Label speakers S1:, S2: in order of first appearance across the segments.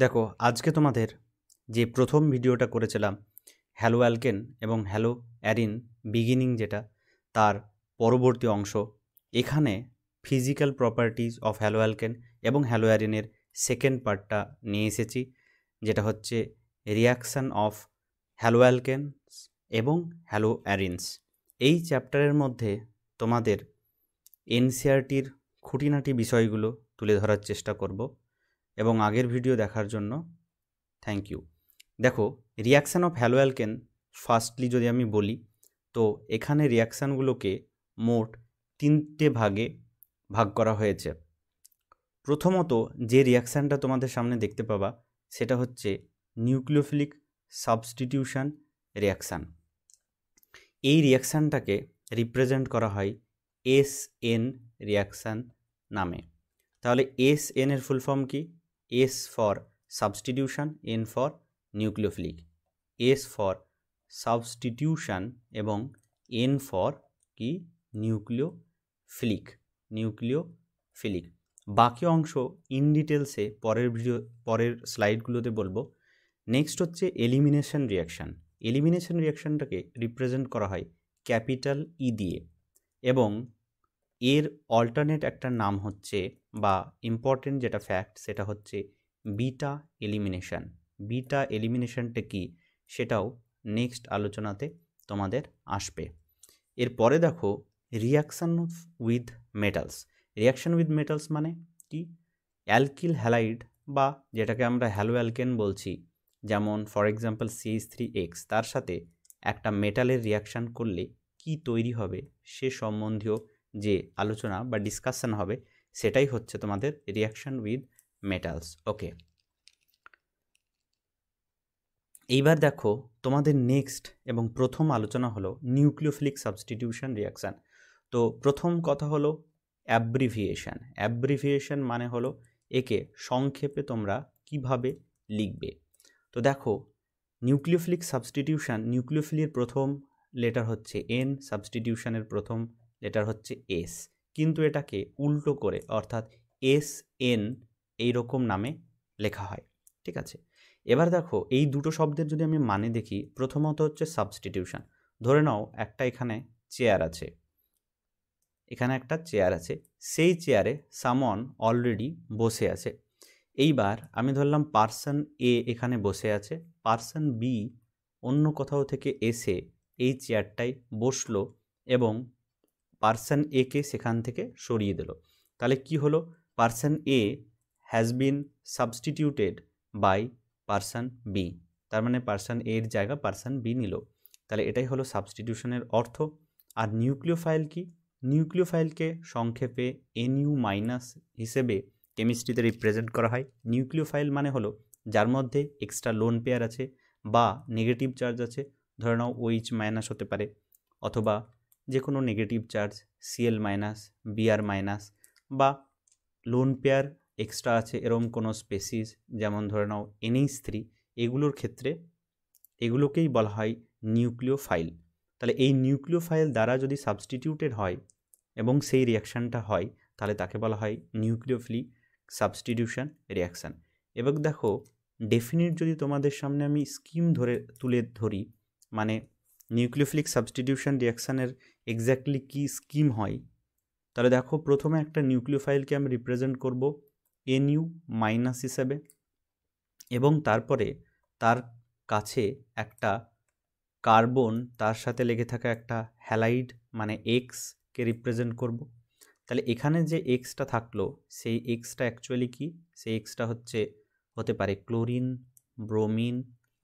S1: দেখো আজকে তোমাদের যে প্রথম ভিডিওটা করেছিলাম হ্যালো অ্যালকেন এবং হ্যালো অ্যারিন বিগিনিং যেটা তার পরবর্তী অংশ এখানে physical properties of hello alkane এবং হ্যালো অ্যারিনের সেকেন্ড পার্টটা নিয়ে এসেছি, যেটা হচ্ছে রিয়াকশান অফ হ্যালো অ্যালকেনস এবং হ্যালো অ্যারিনস। এই চ্যাপ্টারের মধ্যে তোমাদের এনসিইআরটির খুঁটিনাটি বিষয়গুলো তুলে ধরার চেষ্টা করব এবং আগের ভিডিও দেখার জন্য থ্যাংক ইউ। দেখো reaction of hello alkane firstly যদি আমি বলি তো এখানে রিয়াকশানগুলোকে মোট তিনটে ভাগে ভাগ করা হয়েছে। প্রথমত যে রিয়াকশানটা তোমাদের সামনে দেখতে পাবা সেটা হচ্ছে নিউক্লিওফিলিক সাবস্টিটিউশন রিয়াকশান। এই রিয়াকশানটাকে রিপ্রেজেন্ট করা হয় এসএন রিয়াকশান নামে। তাহলে এসএন এর ফুল ফর্ম কি? S for substitution, N for nucleophilic. S for substitution এবং এন ফর কি? নিউক্লিওফিলিক। বাকি অংশ ইন ডিটেলসে পরের স্লাইডগুলোতে বলবো। নেক্সট হচ্ছে এলিমিনেশন রিয়াকশান। এলিমিনেশন রিয়াকশানটাকে রিপ্রেজেন্ট করা হয় ক্যাপিটাল ই দিয়ে এবং এর অল্টারনেট একটা নাম হচ্ছে বা ইম্পর্টেন্ট যেটা ফ্যাক্ট সেটা হচ্ছে বিটা এলিমিনেশন। বিটা এলিমিনেশনটা কি সেটাও নেক্সট আলোচনাতে তোমাদের আসবে। এরপরে দেখো reaction with metals. Reaction with metals মানে কি? অ্যালকিল হ্যালাইড বা যেটাকে আমরা হ্যালো অ্যালকেন বলছি, যেমন ফর এক্সাম্পল CH3X, তার সাথে একটা মেটালের রিয়াকশান করলে কি তৈরি হবে সে সম্বন্ধীয় যে আলোচনা বা ডিসকাশন হবে সেটাই হচ্ছে তোমাদের রিয়াকশান উইথ মেটালস। ওকে, এইবার দেখো তোমাদের নেক্সট এবং প্রথম আলোচনা হলো নিউক্লিওফিলিক সাবস্টিটিউশন রিয়াকশান। তো প্রথম কথা হলো অ্যাব্রিভিয়েশন। অ্যাব্রিভিয়েশন মানে হলো একে সংক্ষেপে তোমরা কিভাবে লিখবে। তো দেখো নিউক্লিওফিলিক সাবস্টিটিউশন, নিউক্লিওফিলির প্রথম লেটার হচ্ছে এন, সাবস্টিটিউশনের প্রথম লেটার হচ্ছে এস, কিন্তু এটাকে উল্টো করে অর্থাৎ SN এইরকম নামে লেখা হয়। ঠিক আছে, এবার দেখো এই দুটো শব্দের যদি আমি মানে দেখি, প্রথমত হচ্ছে সাবস্টিটিউশন। ধরে নাও একটা এখানে চেয়ার আছে, এখানে একটা চেয়ার আছে, সেই চেয়ারে সামন অলরেডি বসে আছে। এইবার আমি ধরলাম পার্সন এ এখানে বসে আছে, পার্সন বি অন্য কোথাও থেকে এসে এই চেয়ারটায় বসলো এবং পার্সন এ কে সেখান থেকে সরিয়ে দিল। তাহলে কি হলো? Person A has been substituted by person B, তার মানে পার্সন এর জায়গা পার্সন বি নিল। তাহলে এটাই হলো সাবস্টিটিউশনের অর্থ। আর নিউক্লিওফাইল কি? নিউক্লিওফাইলকে সংক্ষেপে NU মাইনাস হিসেবে কেমিস্ট্রিতে রিপ্রেজেন্ট করা হয়। নিউক্লিওফাইল মানে হলো যার মধ্যে এক্সট্রা লোন পেয়ার আছে বা নেগেটিভ চার্জ আছে, ধরে নাও OH মাইনাস হতে পারে, অথবা যে কোনো negative charge Cl minus, Br minus, বা লোন পেয়ার এক্সট্রা আছে এরকম কোনো স্পেসিস, যেমন ধরে নাও NH3, এগুলোর ক্ষেত্রে এগুলোকেই বলা হয় নিউক্লিওফাইল। তাহলে এই নিউক্লিওফাইল দ্বারা যদি সাবস্টিটিউটেড হয় এবং সেই রিয়াকশানটা হয় তাহলে তাকে বলা হয় নিউক্লিওফিলিক সাবস্টিটিউশন রিয়াকশান। এবার দেখো ডেফিনিট যদি তোমাদের সামনে আমি স্কিম তুলে ধরি, মানে নিউক্লিওফিলিক সাবস্টিটিউশন রিয়াকশানের এক্স্যাক্টলি কী স্কিম হয়, তাহলে দেখো প্রথমে একটা নিউক্লিওফাইলকে আমি রিপ্রেজেন্ট করব NU মাইনাস হিসেবে এবং তারপরে তার কাছে একটা কার্বন, তার সাথে লেগে থাকা একটা হ্যালাইড মানে Xকে রিপ্রেজেন্ট করব। তাহলে এখানে যে Xটা থাকলো সেই Xটা অ্যাকচুয়ালি কি? সেই Xটা হতে পারে ক্লোরিন, ব্রোমিন,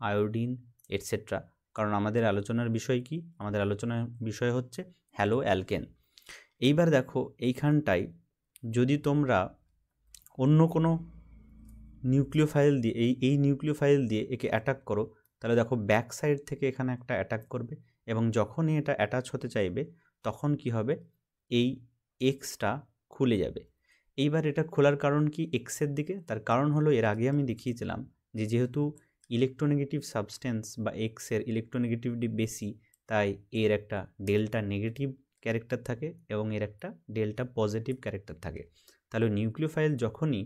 S1: আয়োডিন এটসেট্রা, কারণ আমাদের আলোচনার বিষয় কি? আমাদের আলোচনার বিষয় হচ্ছে হ্যালো অ্যালকেন। এইবার দেখো এইখানটায় যদি তোমরা অন্য কোনো নিউক্লিওফাইল দিয়ে এই নিউক্লিওফাইল দিয়ে একে অ্যাটাক করো, তাহলে দেখো ব্যাক সাইড থেকে এখানে একটা অ্যাটাক করবে এবং যখনই এটা অ্যাটাচ হতে চাইবে তখন কি হবে? এই এক্সটা খুলে যাবে। এইবার এটা খোলার কারণ কি এক্সের দিকে? তার কারণ হলো এর আগে আমি দেখিয়েছিলাম যে যেহেতু ইলেকট্রোনেগেটিভ সাবস্টেন্স বা এক্সের ইলেকট্রোনেগেটিভিটি বেশি, তাই এর একটা ডেল্টা নেগেটিভ ক্যারেক্টার থাকে এবং এর একটা ডেল্টা পজিটিভ ক্যারেক্টার থাকে। তাহলে নিউক্লিওফাইল যখনই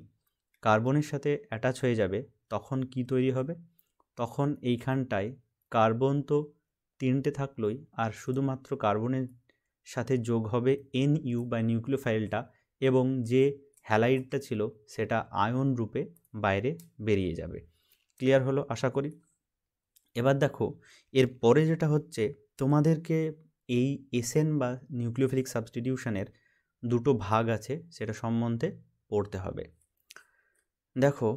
S1: কার্বনের সাথে অ্যাটাচ হয়ে যাবে তখন কি তৈরি হবে, তখন এইখানটায় কার্বন তো 3টে থাকলোই, আর শুধুমাত্র কার্বনের সাথে যোগ হবে NU বা নিউক্লিওফাইলটা, এবং যে হ্যালাইডটা ছিল সেটা আয়ন রূপে বাইরে বেরিয়ে যাবে। ক্লিয়ার হলো আশা করি। এবার দেখো এর পরে যেটা হচ্ছে, তোমাদেরকে এই এসএন বা নিউক্লিওফিলিক সাবস্টিটিউশনের দুটো ভাগ আছে, সেটা সম্বন্ধে পড়তে হবে। দেখো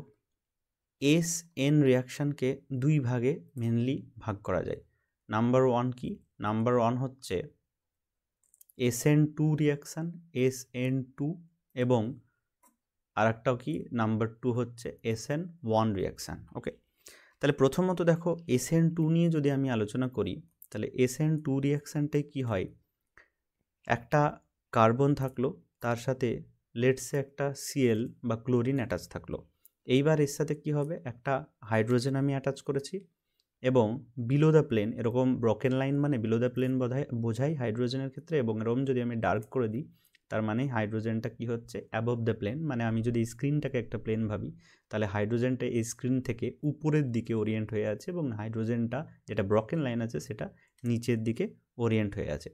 S1: এসএন রিয়াকশানকে দুই ভাগে মেনলি ভাগ করা যায়। নাম্বার 1 কি? নাম্বার 1 হচ্ছে SN2 রিয়াকশান, SN2, এবং আরেকটাও কি নাম্বার 2 হচ্ছে SN1 রিয়াকশান। ওকে, তাহলে প্রথমত দেখো SN2 নিয়ে যদি আমি আলোচনা করি, তাহলে SN2 রিয়াকশানটাই কি হয়, একটা কার্বন থাকলো, তার সাথে লেটসে একটা Cl বা ক্লোরিন অ্যাটাচ থাকলো। এইবার এর সাথে কি হবে, একটা হাইড্রোজেন আমি অ্যাটাচ করেছি, এবং বিলো দ্য প্লেন, এরকম ব্রকেন লাইন মানে বিলো দ্য প্লেন বোঝাই হাইড্রোজেনের ক্ষেত্রে, এবং এরকম যদি আমি ডার্ক করে দিই তার মানে হাইড্রোজেনটা কি হচ্ছে, অ্যাবভ দ্য প্লেন। মানে আমি যদি স্ক্রিনটাকে একটা প্লেন ভাবি, তাহলে হাইড্রোজেনটা এই স্ক্রিন থেকে উপরের দিকে ওরিয়েন্ট হয়ে আছে, এবং হাইড্রোজেনটা যেটা ব্রকেন লাইন আছে সেটা নিচের দিকে ওরিয়েন্ট হয়ে আছে।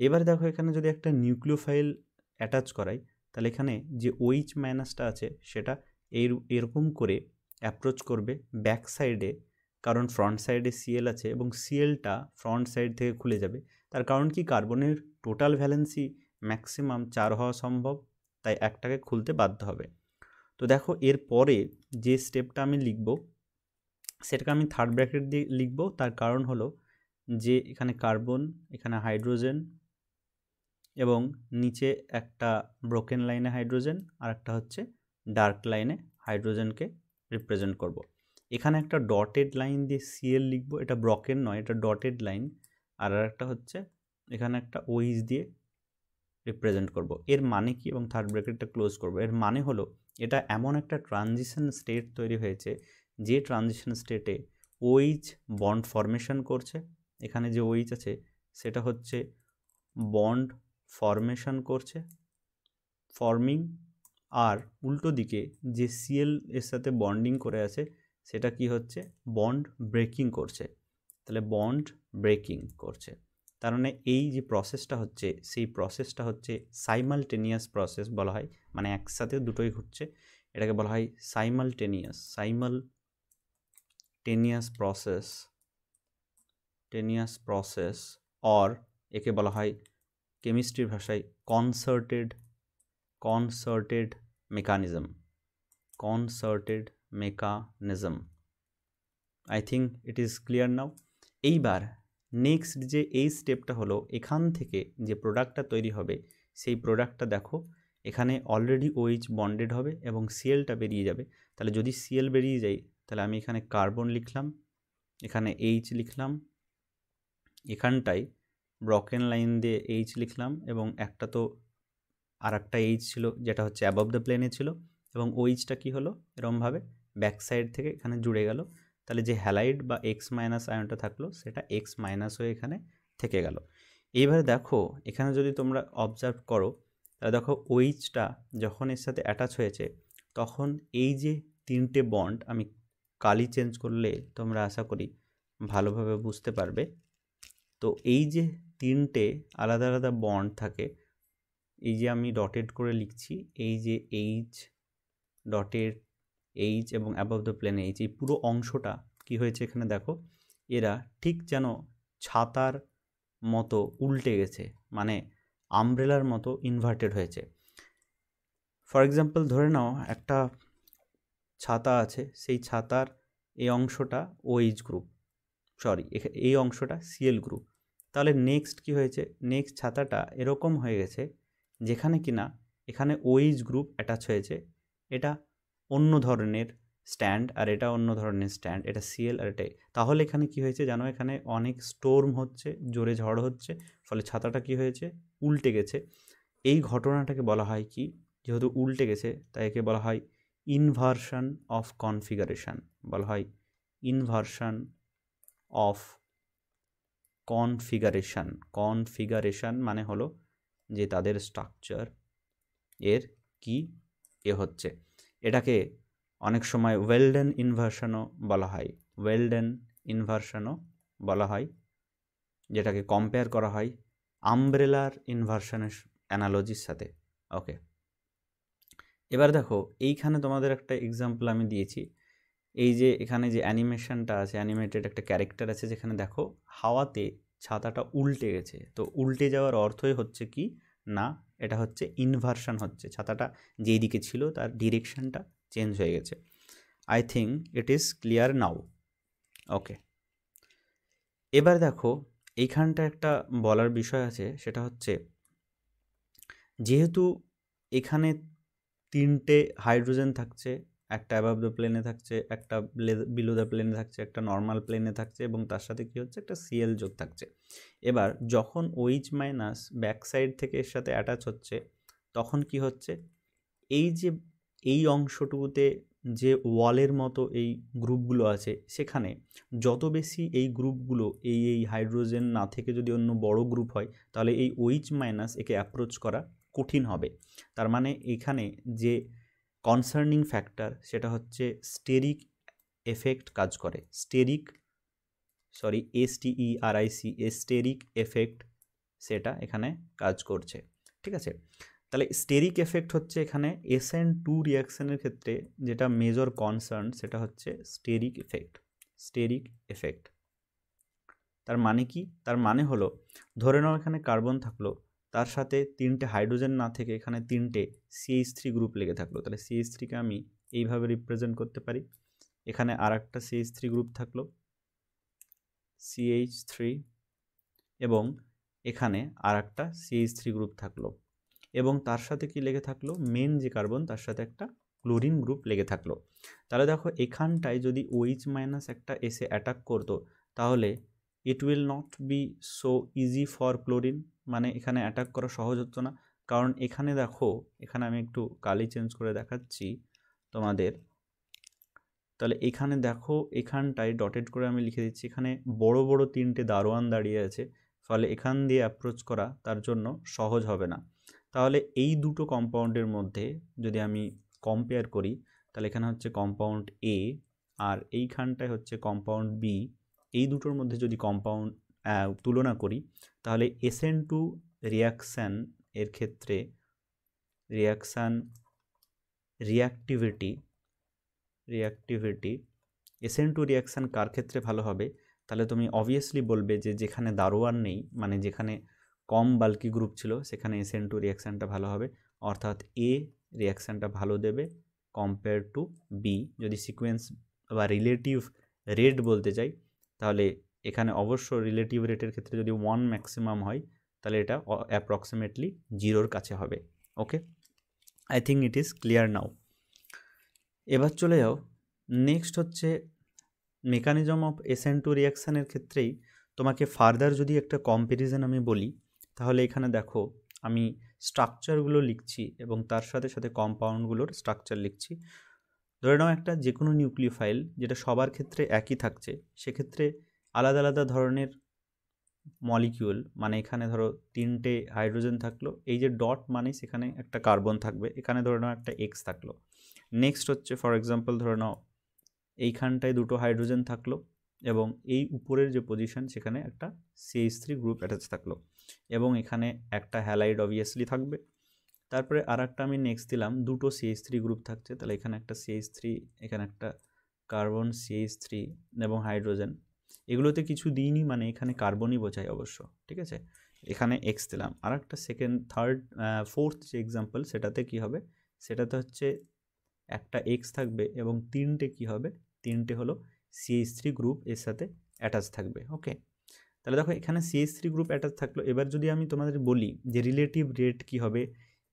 S1: এবার দেখো এখানে যদি একটা নিউক্লিওফাইল অ্যাটাচ করাই, তাহলে এখানে যে OH মাইনাসটা আছে সেটা এরকম করে অ্যাপ্রোচ করবে ব্যাক সাইডে, কারণ ফ্রন্ট সাইডে Cl আছে, এবং Clটা ফ্রন্ট সাইড থেকে খুলে যাবে। তার কারণ কি, কার্বনের টোটাল ভ্যালেন্সি ম্যাক্সিমাম 4 হওয়া সম্ভব, তাই একটাকে খুলতে বাধ্য হবে। তো দেখো এর পরে যে স্টেপটা আমি লিখব সেটাকে আমি থার্ড ব্র্যাকেট দিয়ে লিখব। তার কারণ হলো যে এখানে কার্বন, এখানে হাইড্রোজেন, এবং নিচে একটা ব্রোকেন লাইনে হাইড্রোজেন, আর একটা হচ্ছে ডার্ক লাইনে হাইড্রোজেনকে রিপ্রেজেন্ট করব। এখানে একটা ডটেড লাইন দিয়ে Cl লিখব, এটা ব্রকেন নয়, এটা ডটেড লাইন। আর একটা হচ্ছে এখানে একটা OH দিয়ে রিপ্রেজেন্ট করব। এর মানে কি, এবং থার্ড ব্র্যাকেটটা ক্লোজ করব। এর মানে হলো এটা এমন একটা ট্রানজিশন স্টেট তৈরি হয়েছে, যে ট্রানজিশন স্টেটে OH বন্ড ফরমেশন করছে। এখানে যে OH আছে সেটা হচ্ছে বন্ড ফরমেশন করছে, ফর্মিং, আর উল্টো দিকে যে Cl এর সাথে বন্ডিং করে আছে সেটা কি হচ্ছে, বন্ড ব্রেকিং করছে। তাহলে বন্ড ব্রেকিং করছে, তার মানে এই যে প্রসেসটা হচ্ছে সেই প্রসেসটা হচ্ছে সাইমালটেনিয়াস প্রসেস বলা হয়, মানে একসাথে দুটোই ঘটছে, এটাকে বলা হয় সাইমালটেনিয়াস প্রসেস, অর একে বলা হয় কেমিস্ট্রির ভাষায় concerted mechanism. I think it is clear নাও। এইবার নেক্সট যে এই স্টেপটা হলো, এখান থেকে যে প্রোডাক্টটা তৈরি হবে সেই প্রোডাক্টটা দেখো এখানে অলরেডি OH বন্ডেড হবে এবং Clটা বেরিয়ে যাবে। তাহলে যদি Cl বেরিয়ে যায়, তাহলে আমি এখানে কার্বন লিখলাম, এখানে H লিখলাম, এখানটায় ব্রকেন লাইন দিয়ে H লিখলাম, এবং একটা তো আর একটা H ছিল যেটা হচ্ছে অ্যাবভ দ্য প্লেনে ছিল, এবং OHটা কি হলো, এরমভাবে ব্যাক সাইড থেকে এখানে জুড়ে গেল। তাহলে যে হ্যালাইড বা X মাইনাস আয়নটা থাকলো সেটা X মাইনাস হয়ে এখানে থেকে গেল। এইবারে দেখো এখানে যদি তোমরা অবজার্ভ করো, তাহলে দেখো OHটা যখন এর সাথে অ্যাটাচ হয়েছে, তখন এই যে 3টে বন্ড, আমি কালি চেঞ্জ করলে তোমরা আশা করি ভালোভাবে বুঝতে পারবে। তো এই যে 3টে আলাদা আলাদা বন্ড থাকে, এই যে আমি ডটেড করে লিখছি, এই যে H ডটেড H এবং অ্যাবভ দ্য প্লেন H, এই পুরো অংশটা কি হয়েছে এখানে দেখো, এরা ঠিক যেন ছাতার মতো উল্টে গেছে, মানে আমব্রেলার মতো ইনভার্টেড হয়েছে। ফর এক্সাম্পল ধরে নাও একটা ছাতা আছে, সেই ছাতার এই অংশটা OH গ্রুপ, এই অংশটা Cl গ্রুপ। তাহলে নেক্সট কি হয়েছে, নেক্সট ছাতাটা এরকম হয়ে গেছে যেখানে কিনা এখানে OH গ্রুপ অ্যাটাচ হয়েছে, এটা অন্য ধরনের স্ট্যান্ড আর এটা অন্য ধরনের স্ট্যান্ড, এটা Cl আর এটা। তাহলে এখানে কি হয়েছে জানো, এখানে অনেক স্টোর্ম হচ্ছে, জোরে ঝড় হচ্ছে, ফলে ছাতাটা কি হয়েছে, উল্টে গেছে। এই ঘটনাটাকে বলা হয় কি, যেহেতু উল্টে গেছে তাই একে বলা হয় ইনভার্সন অফ কনফিগারেশন, বলা হয় ইনভার্সন অফ কনফিগারেশন মানে হলো যে তাদের স্ট্রাকচার এর কি হচ্ছে, এটাকে অনেক সময় ওয়েলডেন ইনভার্সনও বলা হয়, ওয়েলডেন ইনভার্সনও বলা হয়, যেটাকে কম্পেয়ার করা হয় আমব্রেলার ইনভার্সনের অ্যানালজির সাথে। ওকে, এবার দেখো এইখানে তোমাদের একটা এক্সাম্পল আমি দিয়েছি। এই যে এখানে যে অ্যানিমেশনটা আছে, অ্যানিমেটেড একটা ক্যারেক্টার আছে, যেখানে দেখো হাওয়াতে ছাতাটা উল্টে গেছে। তো উল্টে যাওয়ার অর্থই হচ্ছে কি না, এটা হচ্ছে ইনভার্সন হচ্ছে, ছাতাটা যেই দিকে ছিল তার ডিরেকশনটা চেঞ্জ হয়ে গেছে। I think it is clear now. Okay, এবার দেখো এইখানটা একটা বলার বিষয় আছে, সেটা হচ্ছে যেহেতু এখানে তিনটে হাইড্রোজেন থাকছে, একটা অ্যাবাভ দ্য প্লেনে থাকছে, একটা বিলো দ্য প্লেনে থাকছে, একটা নর্মাল প্লেনে থাকছে, এবং তার সাথে কি হচ্ছে একটা সিএল যোগ থাকছে। এবার যখন OH মাইনাস ব্যাক সাইড থেকে এর সাথে অ্যাটাচ হচ্ছে, তখন কি হচ্ছে, এই যে এই অংশটুকুতে যে ওয়ালের মতো এই গ্রুপগুলো আছে, সেখানে যত বেশি এই গ্রুপগুলো এই হাইড্রোজেন না থেকে যদি অন্য বড় গ্রুপ হয়, তাহলে এই OH মাইনাস একে অ্যাপ্রোচ করা কঠিন হবে। তার মানে এখানে যে কনসার্নিং ফ্যাক্টর সেটা হচ্ছে স্টেরিক এফেক্ট কাজ করে, স্টেরিক এফেক্ট সেটা এখানে কাজ করছে। ঠিক আছে, তাহলে স্টেরিক এফেক্ট হচ্ছে এখানে SN2 রিয়াকশানের ক্ষেত্রে যেটা মেজর কনসার্ন, সেটা হচ্ছে স্টেরিক এফেক্ট। তার মানে কি, তার মানে হলো ধরে নাও এখানে কার্বন থাকলো, তার সাথে তিনটে হাইড্রোজেন না থেকে এখানে তিনটে CH3 গ্রুপ লেগে থাকলো, তাহলে CH3কে আমি এইভাবে রিপ্রেজেন্ট করতে পারি। এখানে আর একটা CH3 গ্রুপ থাকলো CH3, এবং এখানে আর একটা CH3 গ্রুপ থাকলো, এবং তার সাথে কি লেগে থাকলো, মেন যে কার্বন তার সাথে একটা ক্লোরিন গ্রুপ লেগে থাকলো। তাহলে দেখো এখানটায় যদি OH মাইনাস একটা এসে অ্যাটাক করতো, তাহলে it will not be so easy for chlorine, মানে এখানে অ্যাটাক করা সহজ হতো না। কারণ এখানে দেখো, এখানে আমি একটু কালি চেঞ্জ করে দেখাচ্ছি তোমাদের। তাহলে এখানে দেখো এখানটায় ডটেড করে আমি লিখে দিচ্ছি, এখানে বড় বড় তিনটে দারোয়ান দাঁড়িয়ে আছে, ফলে এখান দিয়ে অ্যাপ্রোচ করা তার জন্য সহজ হবে না। তাহলে এই দুটো কম্পাউন্ডের মধ্যে যদি আমি কম্পেয়ার করি, তাহলে এখানে হচ্ছে কম্পাউন্ড A আর এইখানটায় হচ্ছে কম্পাউন্ড B, এই দুটোর মধ্যে যদি কম্পাউন্ড তুলনা করি, তাহলে SN2 রিয়াকশান এর ক্ষেত্রে রিয়াক্টিভিটি SN2 রিয়াকশান কার ক্ষেত্রে ভালো হবে, তাহলে তুমি অবভিয়াসলি বলবে যে যেখানে দারোয়ান নেই, মানে যেখানে কম বাল্কি গ্রুপ ছিল, সেখানে SN2 রিয়াকশানটা ভালো হবে, অর্থাৎ A রিয়াকশানটা ভালো দেবে কম্পেয়ার টু B। যদি সিকোয়েন্স বা রিলেটিভ রেট বলতে চাই, তাহলে এখানে অবশ্য রিলেটিভ রেটের ক্ষেত্রে যদি 1 ম্যাক্সিমাম হয়, তাহলে এটা অ্যাপ্রক্সিমেটলি 0-র কাছে হবে। Okay, I think it is clear now. এবার চলে যাও, নেক্সট হচ্ছে মেকানিজম অফ SN2 রিয়াকশানের ক্ষেত্রেই তোমাকে ফার্দার যদি একটা কম্প্যারিজন আমি বলি, তাহলে এখানে দেখো আমি স্ট্রাকচারগুলো লিখছি এবং তার সাথে সাথে কম্পাউন্ডগুলোর স্ট্রাকচার লিখছি। ধরে নাও একটা যে কোনো নিউক্লিওফাইল যেটা সবার ক্ষেত্রে একই থাকছে, সেক্ষেত্রে আলাদা আলাদা ধরনের মলিকিউল, মানে এখানে ধরো তিনটে হাইড্রোজেন থাকলো, এই যে ডট মানে সেখানে একটা কার্বন থাকবে, এখানে ধরে নাও একটা X থাকলো। নেক্সট হচ্ছে ফর এক্সাম্পল ধরে নাও এইখানটায় দুটো হাইড্রোজেন থাকলো, এবং এই উপরের যে পজিশন সেখানে একটা CH3 গ্রুপ অ্যাটাচ থাকলো, এবং এখানে একটা হ্যালাইড অবভিয়াসলি থাকবে। তারপরে আর একটা আমি নেক্সট দিলাম, দুটো CH3 গ্রুপ থাকছে, তাহলে এখানে একটা CH3, এখানে একটা কার্বন CH3 এবং হাইড্রোজেন। এগুলোতে কিছু দিইনি, মানে এখানে কার্বনই বোঝায় অবশ্য। ঠিক আছে, এখানে X দিলাম। আর একটা ফোর্থ যে এক্সাম্পল, সেটাতে কি হবে, সেটাতে হচ্ছে একটা X থাকবে এবং তিনটে কি হবে, তিনটে হলো CH3 গ্রুপ এর সাথে অ্যাটাচ থাকবে। ওকে, তাহলে দেখো এখানে CH3 গ্রুপ অ্যাটাচ থাকলো। এবার যদি আমি তোমাদের বলি যে রিলেটিভ রেট কি হবে,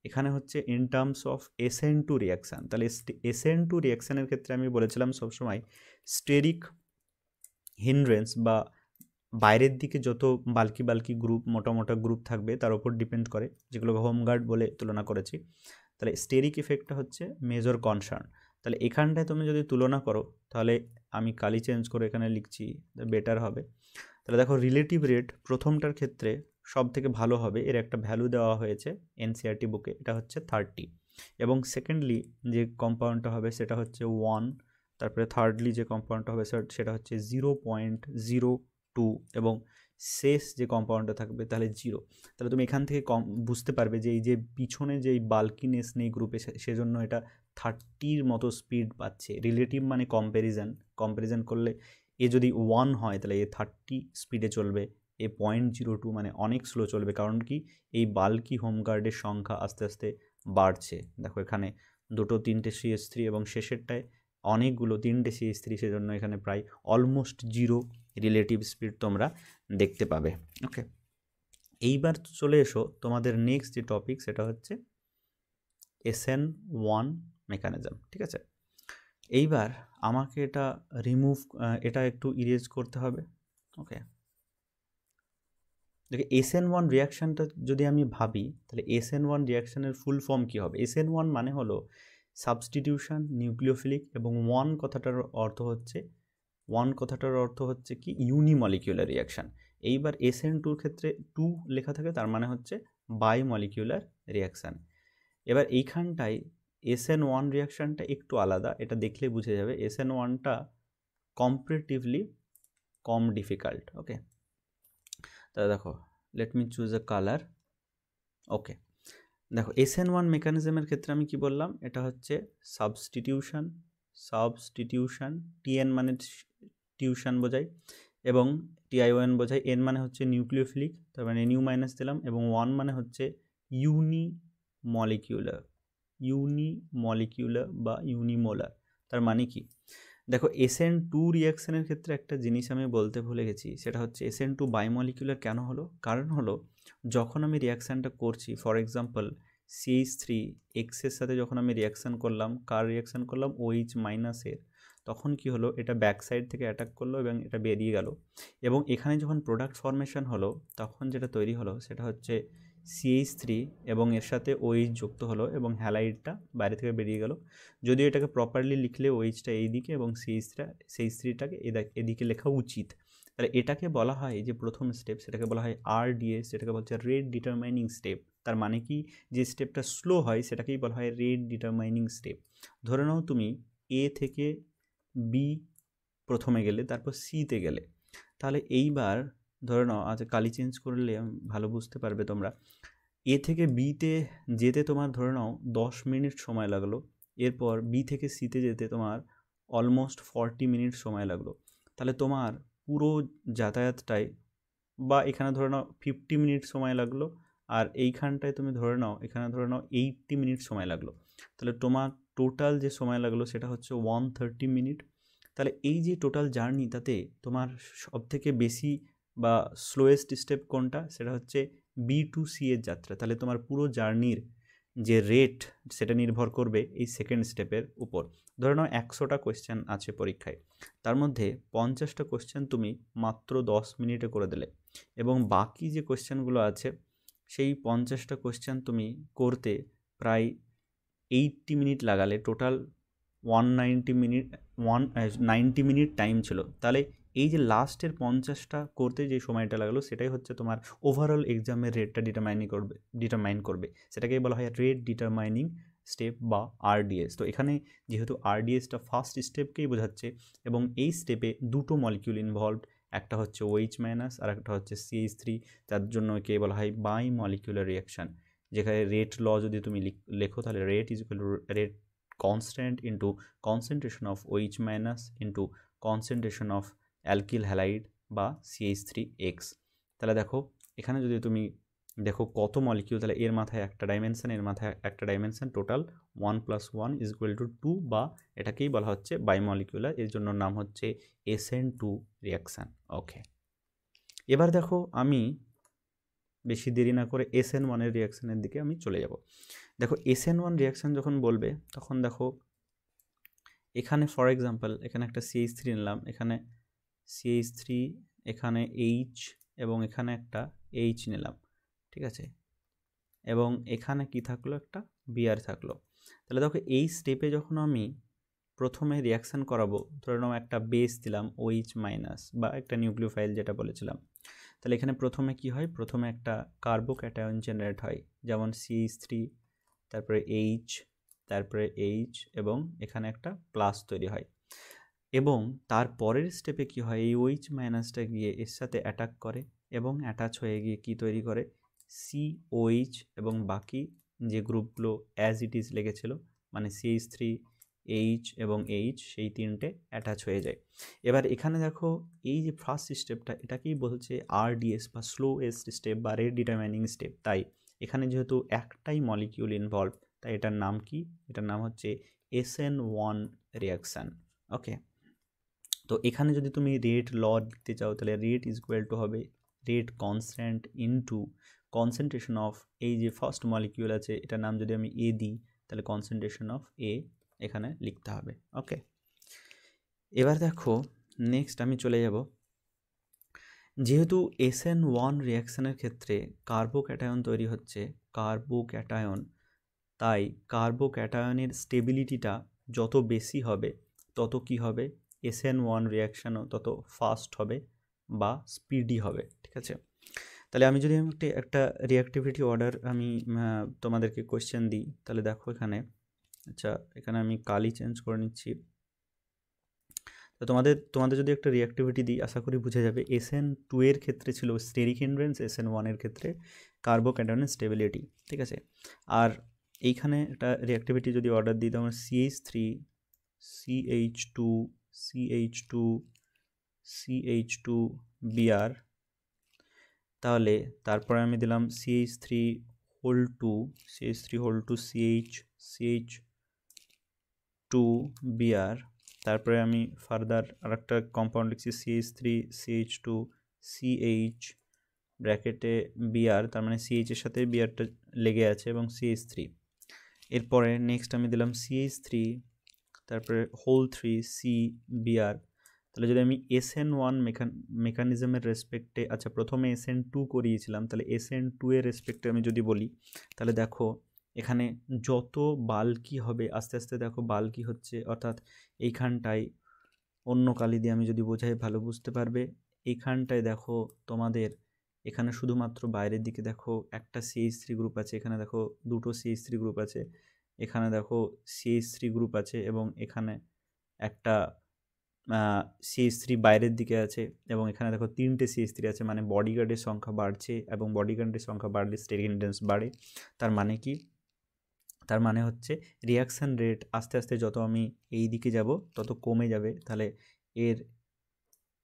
S1: এখানে হচ্ছে in terms of SN2 reaction, তাহলে SN2 রিয়াকশানের ক্ষেত্রে আমি বলেছিলাম সবসময় স্টেরিক হিন্ড্রেন্স বা বাইরের দিকে যত বাল্কি গ্রুপ, মোটা গ্রুপ থাকবে তার উপর ডিপেন্ড করে, যেগুলোকে হোমগার্ড বলে তুলনা করেছি। তাহলে স্টেরিক ইফেক্টটা হচ্ছে মেজর কনসার্ন। তাহলে এখানটায় তুমি যদি তুলনা করো, তাহলে আমি কালি চেঞ্জ করে এখানে লিখছি, বেটার হবে। তাহলে দেখো রিলেটিভ রেট প্রথমটার ক্ষেত্রে সব থেকে ভালো হবে, এর একটা ভ্যালু দেওয়া হয়েছে NCERT বুকে, এটা হচ্ছে 30। এবং সেকেন্ডলি যে কম্পাউন্ডটা হবে সেটা হচ্ছে 1, তারপরে থার্ডলি যে কম্পাউন্ডটা হবে সেটা হচ্ছে 0.02 এবং শেষ যে কম্পাউন্ডটা থাকবে তাহলে 0। তাহলে তুমি এখান থেকে বুঝতে পারবে যে এই যে পিছনে যে বাল্কিনেস নেই গ্রুপে সেজন্য এটা 30-র মতো স্পিড পাচ্ছে। রিলেটিভ মানে কম্প্যারিজন করলে এ যদি 1 হয় তাহলে এ 30 স্পিডে চলবে, এ 0.02 মানে অনেক স্লো চলবে। কারণ কি, এই বাল্কি হোমগার্ডের সংখ্যা আস্তে আস্তে বাড়ছে। দেখো এখানে 2, 3টে CH3 এবং শেষেরটায় অনেকগুলো 3টে CH3, সেজন্য এখানে প্রায় অলমোস্ট 0 রিলেটিভ স্পিড তোমরা দেখতে পাবে। ওকে, এইবার চলে এসো তোমাদের নেক্সট যে টপিক সেটা হচ্ছে SN1 মেকানিজম। ঠিক আছে, এইবার আমাকে এটা একটু ইরেজ করতে হবে। ওকে, দেখে SN1 রিয়াকশানটা যদি আমি ভাবি তাহলে SN1 রিয়াকশানের ফুল ফর্ম কী হবে? SN1 মানে হলো সাবস্টিটিউশন, নিউক্লিওফিলিক, এবং 1 কথাটার অর্থ হচ্ছে কি ইউনিমলিকিউলার রিয়াকশান। এইবার SN2 ক্ষেত্রে 2 লেখা থাকে, তার মানে হচ্ছে বাইমলিকিউলার রিয়াকশান। এবার এইখানটায় SN1 রিয়াকশানটা একটু আলাদা, এটা দেখলে বুঝে যাবে। SN1টা কম্পারেটিভলি কম ডিফিকাল্ট। ওকে, তাহলে দেখো, let me choose a colour. Okay, দেখো SN1 মেকানিজমের ক্ষেত্রে আমি কি বললাম, এটা হচ্ছে সাবস্টিটিউশন, TN মানে টিউশন বোঝায় এবং TION বোঝায়, N মানে হচ্ছে নিউক্লিওফিলিক, তার মানে NU মাইনাস দিলাম, এবং 1 মানে হচ্ছে ইউনিমলিকিউলার বা ইউনিমোলার। তার মানে কি, দেখো SN2 রিয়াকশানের ক্ষেত্রে একটা জিনিস আমি বলতে ভুলে গেছি, সেটা হচ্ছে SN2 বাইমলিকিউলার কেন হলো? কারণ হলো যখন আমি রিয়াকশানটা করছি, ফর এক্সাম্পল CH3 এক্সের সাথে যখন আমি রিয়াকশান করলাম, কার রিয়াকশান করলাম? OH মাইনাসের, তখন কি হলো, এটা ব্যাক সাইড থেকে অ্যাটাক করলো এবং এটা বেরিয়ে গেল। এবং এখানে যখন প্রোডাক্ট ফর্মেশন হলো তখন যেটা তৈরি হলো সেটা হচ্ছে CH3 এবং এর সাথে OH যুক্ত হলো এবং হ্যালাইডটা বাইরে থেকে বেরিয়ে গেল। যদিও এটাকে প্রপারলি লিখলে OHটা এই দিকে এবং CH3টাকে এদিকে লেখা উচিত। তাহলে এটাকে বলা হয় যে প্রথম স্টেপ, সেটাকে বলা হয় RDS, যেটাকে বলছে রেট ডিটারমাইনিং স্টেপ। তার মানে কি, যে স্টেপটা স্লো হয় সেটাকেই বলা হয় রেট ডিটারমাইনিং স্টেপ। ধরে নাও তুমি A থেকে B প্রথমে গেলে, তারপর সিতে গেলে, তাহলে এইবার ধরে নাও, আচ্ছা কালি চেঞ্জ করলে ভালো বুঝতে পারবে তোমরা। এ থেকে বিতে যেতে তোমার ধরে নাও 10 মিনিট সময় লাগলো, এরপর বি থেকে সিতে যেতে তোমার অলমোস্ট 40 মিনিট সময় লাগলো। তাহলে তোমার পুরো যাতায়াতটাই, বা এখানে ধরে নাও 50 মিনিট সময় লাগলো, আর এইখানটায় তুমি ধরে নাও, এখানে ধরে নাও 80 মিনিট সময় লাগলো। তাহলে তোমার টোটাল যে সময় লাগলো সেটা হচ্ছে 130 মিনিট। তাহলে এই যে টোটাল জার্নি, তাতে তোমার সবথেকে বেশি বা স্লোয়েস্ট স্টেপ কোনটা? সেটা হচ্ছে B to C এর যাত্রা। তাহলে তোমার পুরো জার্নির যে রেট সেটা নির্ভর করবে এই সেকেন্ড স্টেপের উপর। ধরে নাও 100টা কোয়েশ্চেন আছে পরীক্ষায়, তার মধ্যে 50টা কোয়েশ্চেন তুমি মাত্র 10 মিনিটে করে দিলে, এবং বাকি যে কোয়েশ্চেনগুলো আছে সেই 50টা কোয়েশ্চেন তুমি করতে প্রায় 80 মিনিট লাগালে, টোটাল 90 মিনিট টাইম ছিল। তাহলে এই যে লাস্টের 50টা করতে যে সময়টা লাগলো সেটাই হচ্ছে তোমার ওভারঅল এক্সামের রেটটা ডিটারমাইন করবে। সেটাকেই বলা হয় রেট ডিটারমাইনিং স্টেপ বা RDS। তো এখানে যেহেতু RDSটা ফার্স্ট স্টেপকেই বোঝাচ্ছে এবং এই স্টেপে দুটো মলিকিউল ইনভলভড, একটা হচ্ছে OH মাইনাস আর একটা হচ্ছে CH3, তার জন্য একে বলা হয় বাই মলিকিউলার রিয়াকশান। যেখানে রেট ল যদি তুমি লেখো তাহলে rate is equal to rate constant into concentration of OH minus into concentration of alkyl halide বা CH3X। তাহলে দেখো এখানে যদি তুমি দেখো কত মলিকিউল, তাহলে এর মাথায় একটা ডাইমেনশন, এর মাথায় একটা ডাইমেনশন, টোটাল 1 + 1 = 2, বা এটাকেই বলা হচ্ছে বাইমলিকিউলার, এর জন্য নাম হচ্ছে SN2 রিয়াকশান। ওকে, এবার দেখো আমি বেশি দেরি না করে SN1 এর রিয়াকশানের দিকে আমি চলে যাব। দেখো SN1 রিয়াকশান যখন বলবে তখন দেখো এখানে ফর এক্সাম্পল এখানে একটা CH3 নিলাম, এখানে CH3, এখানে H এবং এখানে একটা H নিলাম, ঠিক আছে, এবং এখানে কি থাকলো, একটা Br থাকলো। তাহলে দেখো এই স্টেপে যখন আমি প্রথমে রিয়াকশান করাবো, ধরে নাও একটা বেস দিলাম OH মাইনাস বা একটা নিউক্লিওফাইল যেটা বলেছিলাম, তাহলে এখানে প্রথমে কি হয়, প্রথমে একটা কার্বোক্যাটায়ন জেনারেট হয়, যেমন CH3, তারপরে H, তারপরে এইচ এবং এখানে একটা প্লাস তৈরি হয়, এবং তার পরের স্টেপে কি হয়, এই OH মাইনাসটা গিয়ে এর সাথে অ্যাটাক করে এবং অ্যাটাচ হয়ে গিয়ে কি তৈরি করে, COH, এবং বাকি যে গ্রুপগুলো অ্যাজ ইট ইজ লেগেছিল মানে CH3, H এবং H, সেই তিনটে অ্যাটাচ হয়ে যায়। এবার এখানে দেখো এই যে ফার্স্ট স্টেপটা, এটাকেই বলছে RDS বা স্লোয়েস্ট স্টেপ বা রেট ডিটারমাইনিং স্টেপ। তাই এখানে যেহেতু একটাই মলিকিউল ইনভলভ, তাই এটার নাম কি, এটার নাম হচ্ছে SN1 রিয়াকশান। ওকে, তো এখানে যদি তুমি রেট ল লিখতে চাও, তাহলে রেট ইজ ইকুয়াল টু হবে rate constant into concentration of, এই যে ফার্স্ট মলিকিউল আছে এটার নাম যদি আমি A দিই, তাহলে কনসেন্ট্রেশন অফ A এখানে লিখতে হবে। ওকে, এবার দেখো নেক্সট আমি চলে যাব, যেহেতু SN1 রিয়াকশানের ক্ষেত্রে কার্বোক্যাটায়ন তৈরি হচ্ছে, কার্বোক্যাটায়ন, তাই কার্বোক্যাটায়নের স্টেবিলিটিটা যত বেশি হবে তত কি হবে, SN1 রিয়াকশানও তত ফাস্ট হবে বা স্পিডি হবে। ঠিক আছে, তাহলে আমি যদি একটা রিঅ্যাক্টিভিটি অর্ডার আমি তোমাদেরকে কোয়েশ্চেন দিই, তাহলে দেখো এখানে, আচ্ছা এখানে আমি কালি চেঞ্জ করে নিচ্ছি। তো তোমাদের যদি একটা রিঅ্যাক্টিভিটি দিই, আশা করি বুঝে যাবে। SN2 এর ক্ষেত্রে ছিল স্টেরিক হিন্ড্রেন্স, SN1 এর ক্ষেত্রে কার্বোক্যাটায়নের স্টেবিলিটি। ঠিক আছে, আর এইখানে একটা রিঅ্যাক্টিভিটি যদি অর্ডার দিই, তখন CH3, CH2, CH2, CH2 Br, তাহলে তারপরে আমি দিলাম CH3 whole two, CH3 whole two CH, CH2 Br, তারপরে আমি ফার্দার আরেকটা কম্পাউন্ড লিখছি CH3 CH2 CH ব্র্যাকেটে Br, তার মানে CH এর সাথে Brটা লেগে আছে এবং CH3। এরপরে নেক্সট আমি দিলাম CH3, তারপরে হোল 3 C Br। তাহলে যদি আমি SN1 মেকানিজমের রেসপেক্টে, আচ্ছা প্রথমে SN2 করিয়েছিলাম, তাহলে SN2 এর রেসপেক্টে আমি যদি বলি, তাহলে দেখো এখানে যত বাল্কি হবে আস্তে আস্তে দেখো বাল্কি হচ্ছে, অর্থাৎ এইখানটায় অন্য কালি দিয়ে আমি যদি বোঝাই ভালো বুঝতে পারবে। এইখানটায় দেখো তোমাদের এখানে শুধুমাত্র বাইরের দিকে দেখো একটা CH3 গ্রুপ আছে, এখানে দেখো দুটো CH3 গ্রুপ আছে, এখানে দেখো CH3 গ্রুপ আছে, এবং এখানে একটা CH3 বাইরের দিকে আছে, এবং এখানে দেখো তিনটে CH3 আছে, মানে বডিগার্ডের সংখ্যা বাড়ছে, এবং বডিগার্ডের সংখ্যা বাড়লে স্টেরিক হিন্ড্রেন্স বাড়ে। তার মানে কি, তার মানে হচ্ছে রিয়াকশান রেট আস্তে আস্তে যত আমি এই দিকে যাব তত কমে যাবে। তাহলে এর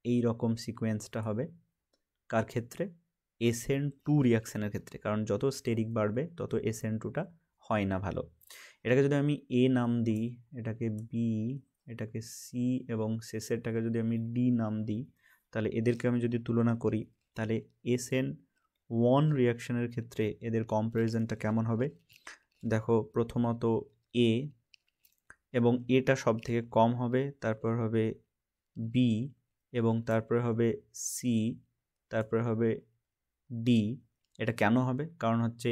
S1: এই রকম সিকোয়েন্সটা হবে কার ক্ষেত্রে, SN2 রিয়াকশানের ক্ষেত্রে, কারণ যত স্টেরিক বাড়বে তত SN2টা হয় না ভালো। এটাকে যদি আমি A নাম দিই, এটাকে B, এটাকে C, এবং শেষেরটাকে যদি আমি D নাম দিই, তাহলে এদেরকে আমি যদি তুলনা করি, তাহলে SN1 রিয়াকশানের ক্ষেত্রে এদের কম্প্যারিজনটা কেমন হবে। দেখো প্রথমত A, এবং এটা সব থেকে কম হবে, তারপর হবে B, এবং তারপরে হবে C, তারপরে হবে D। এটা কেন হবে, কারণ হচ্ছে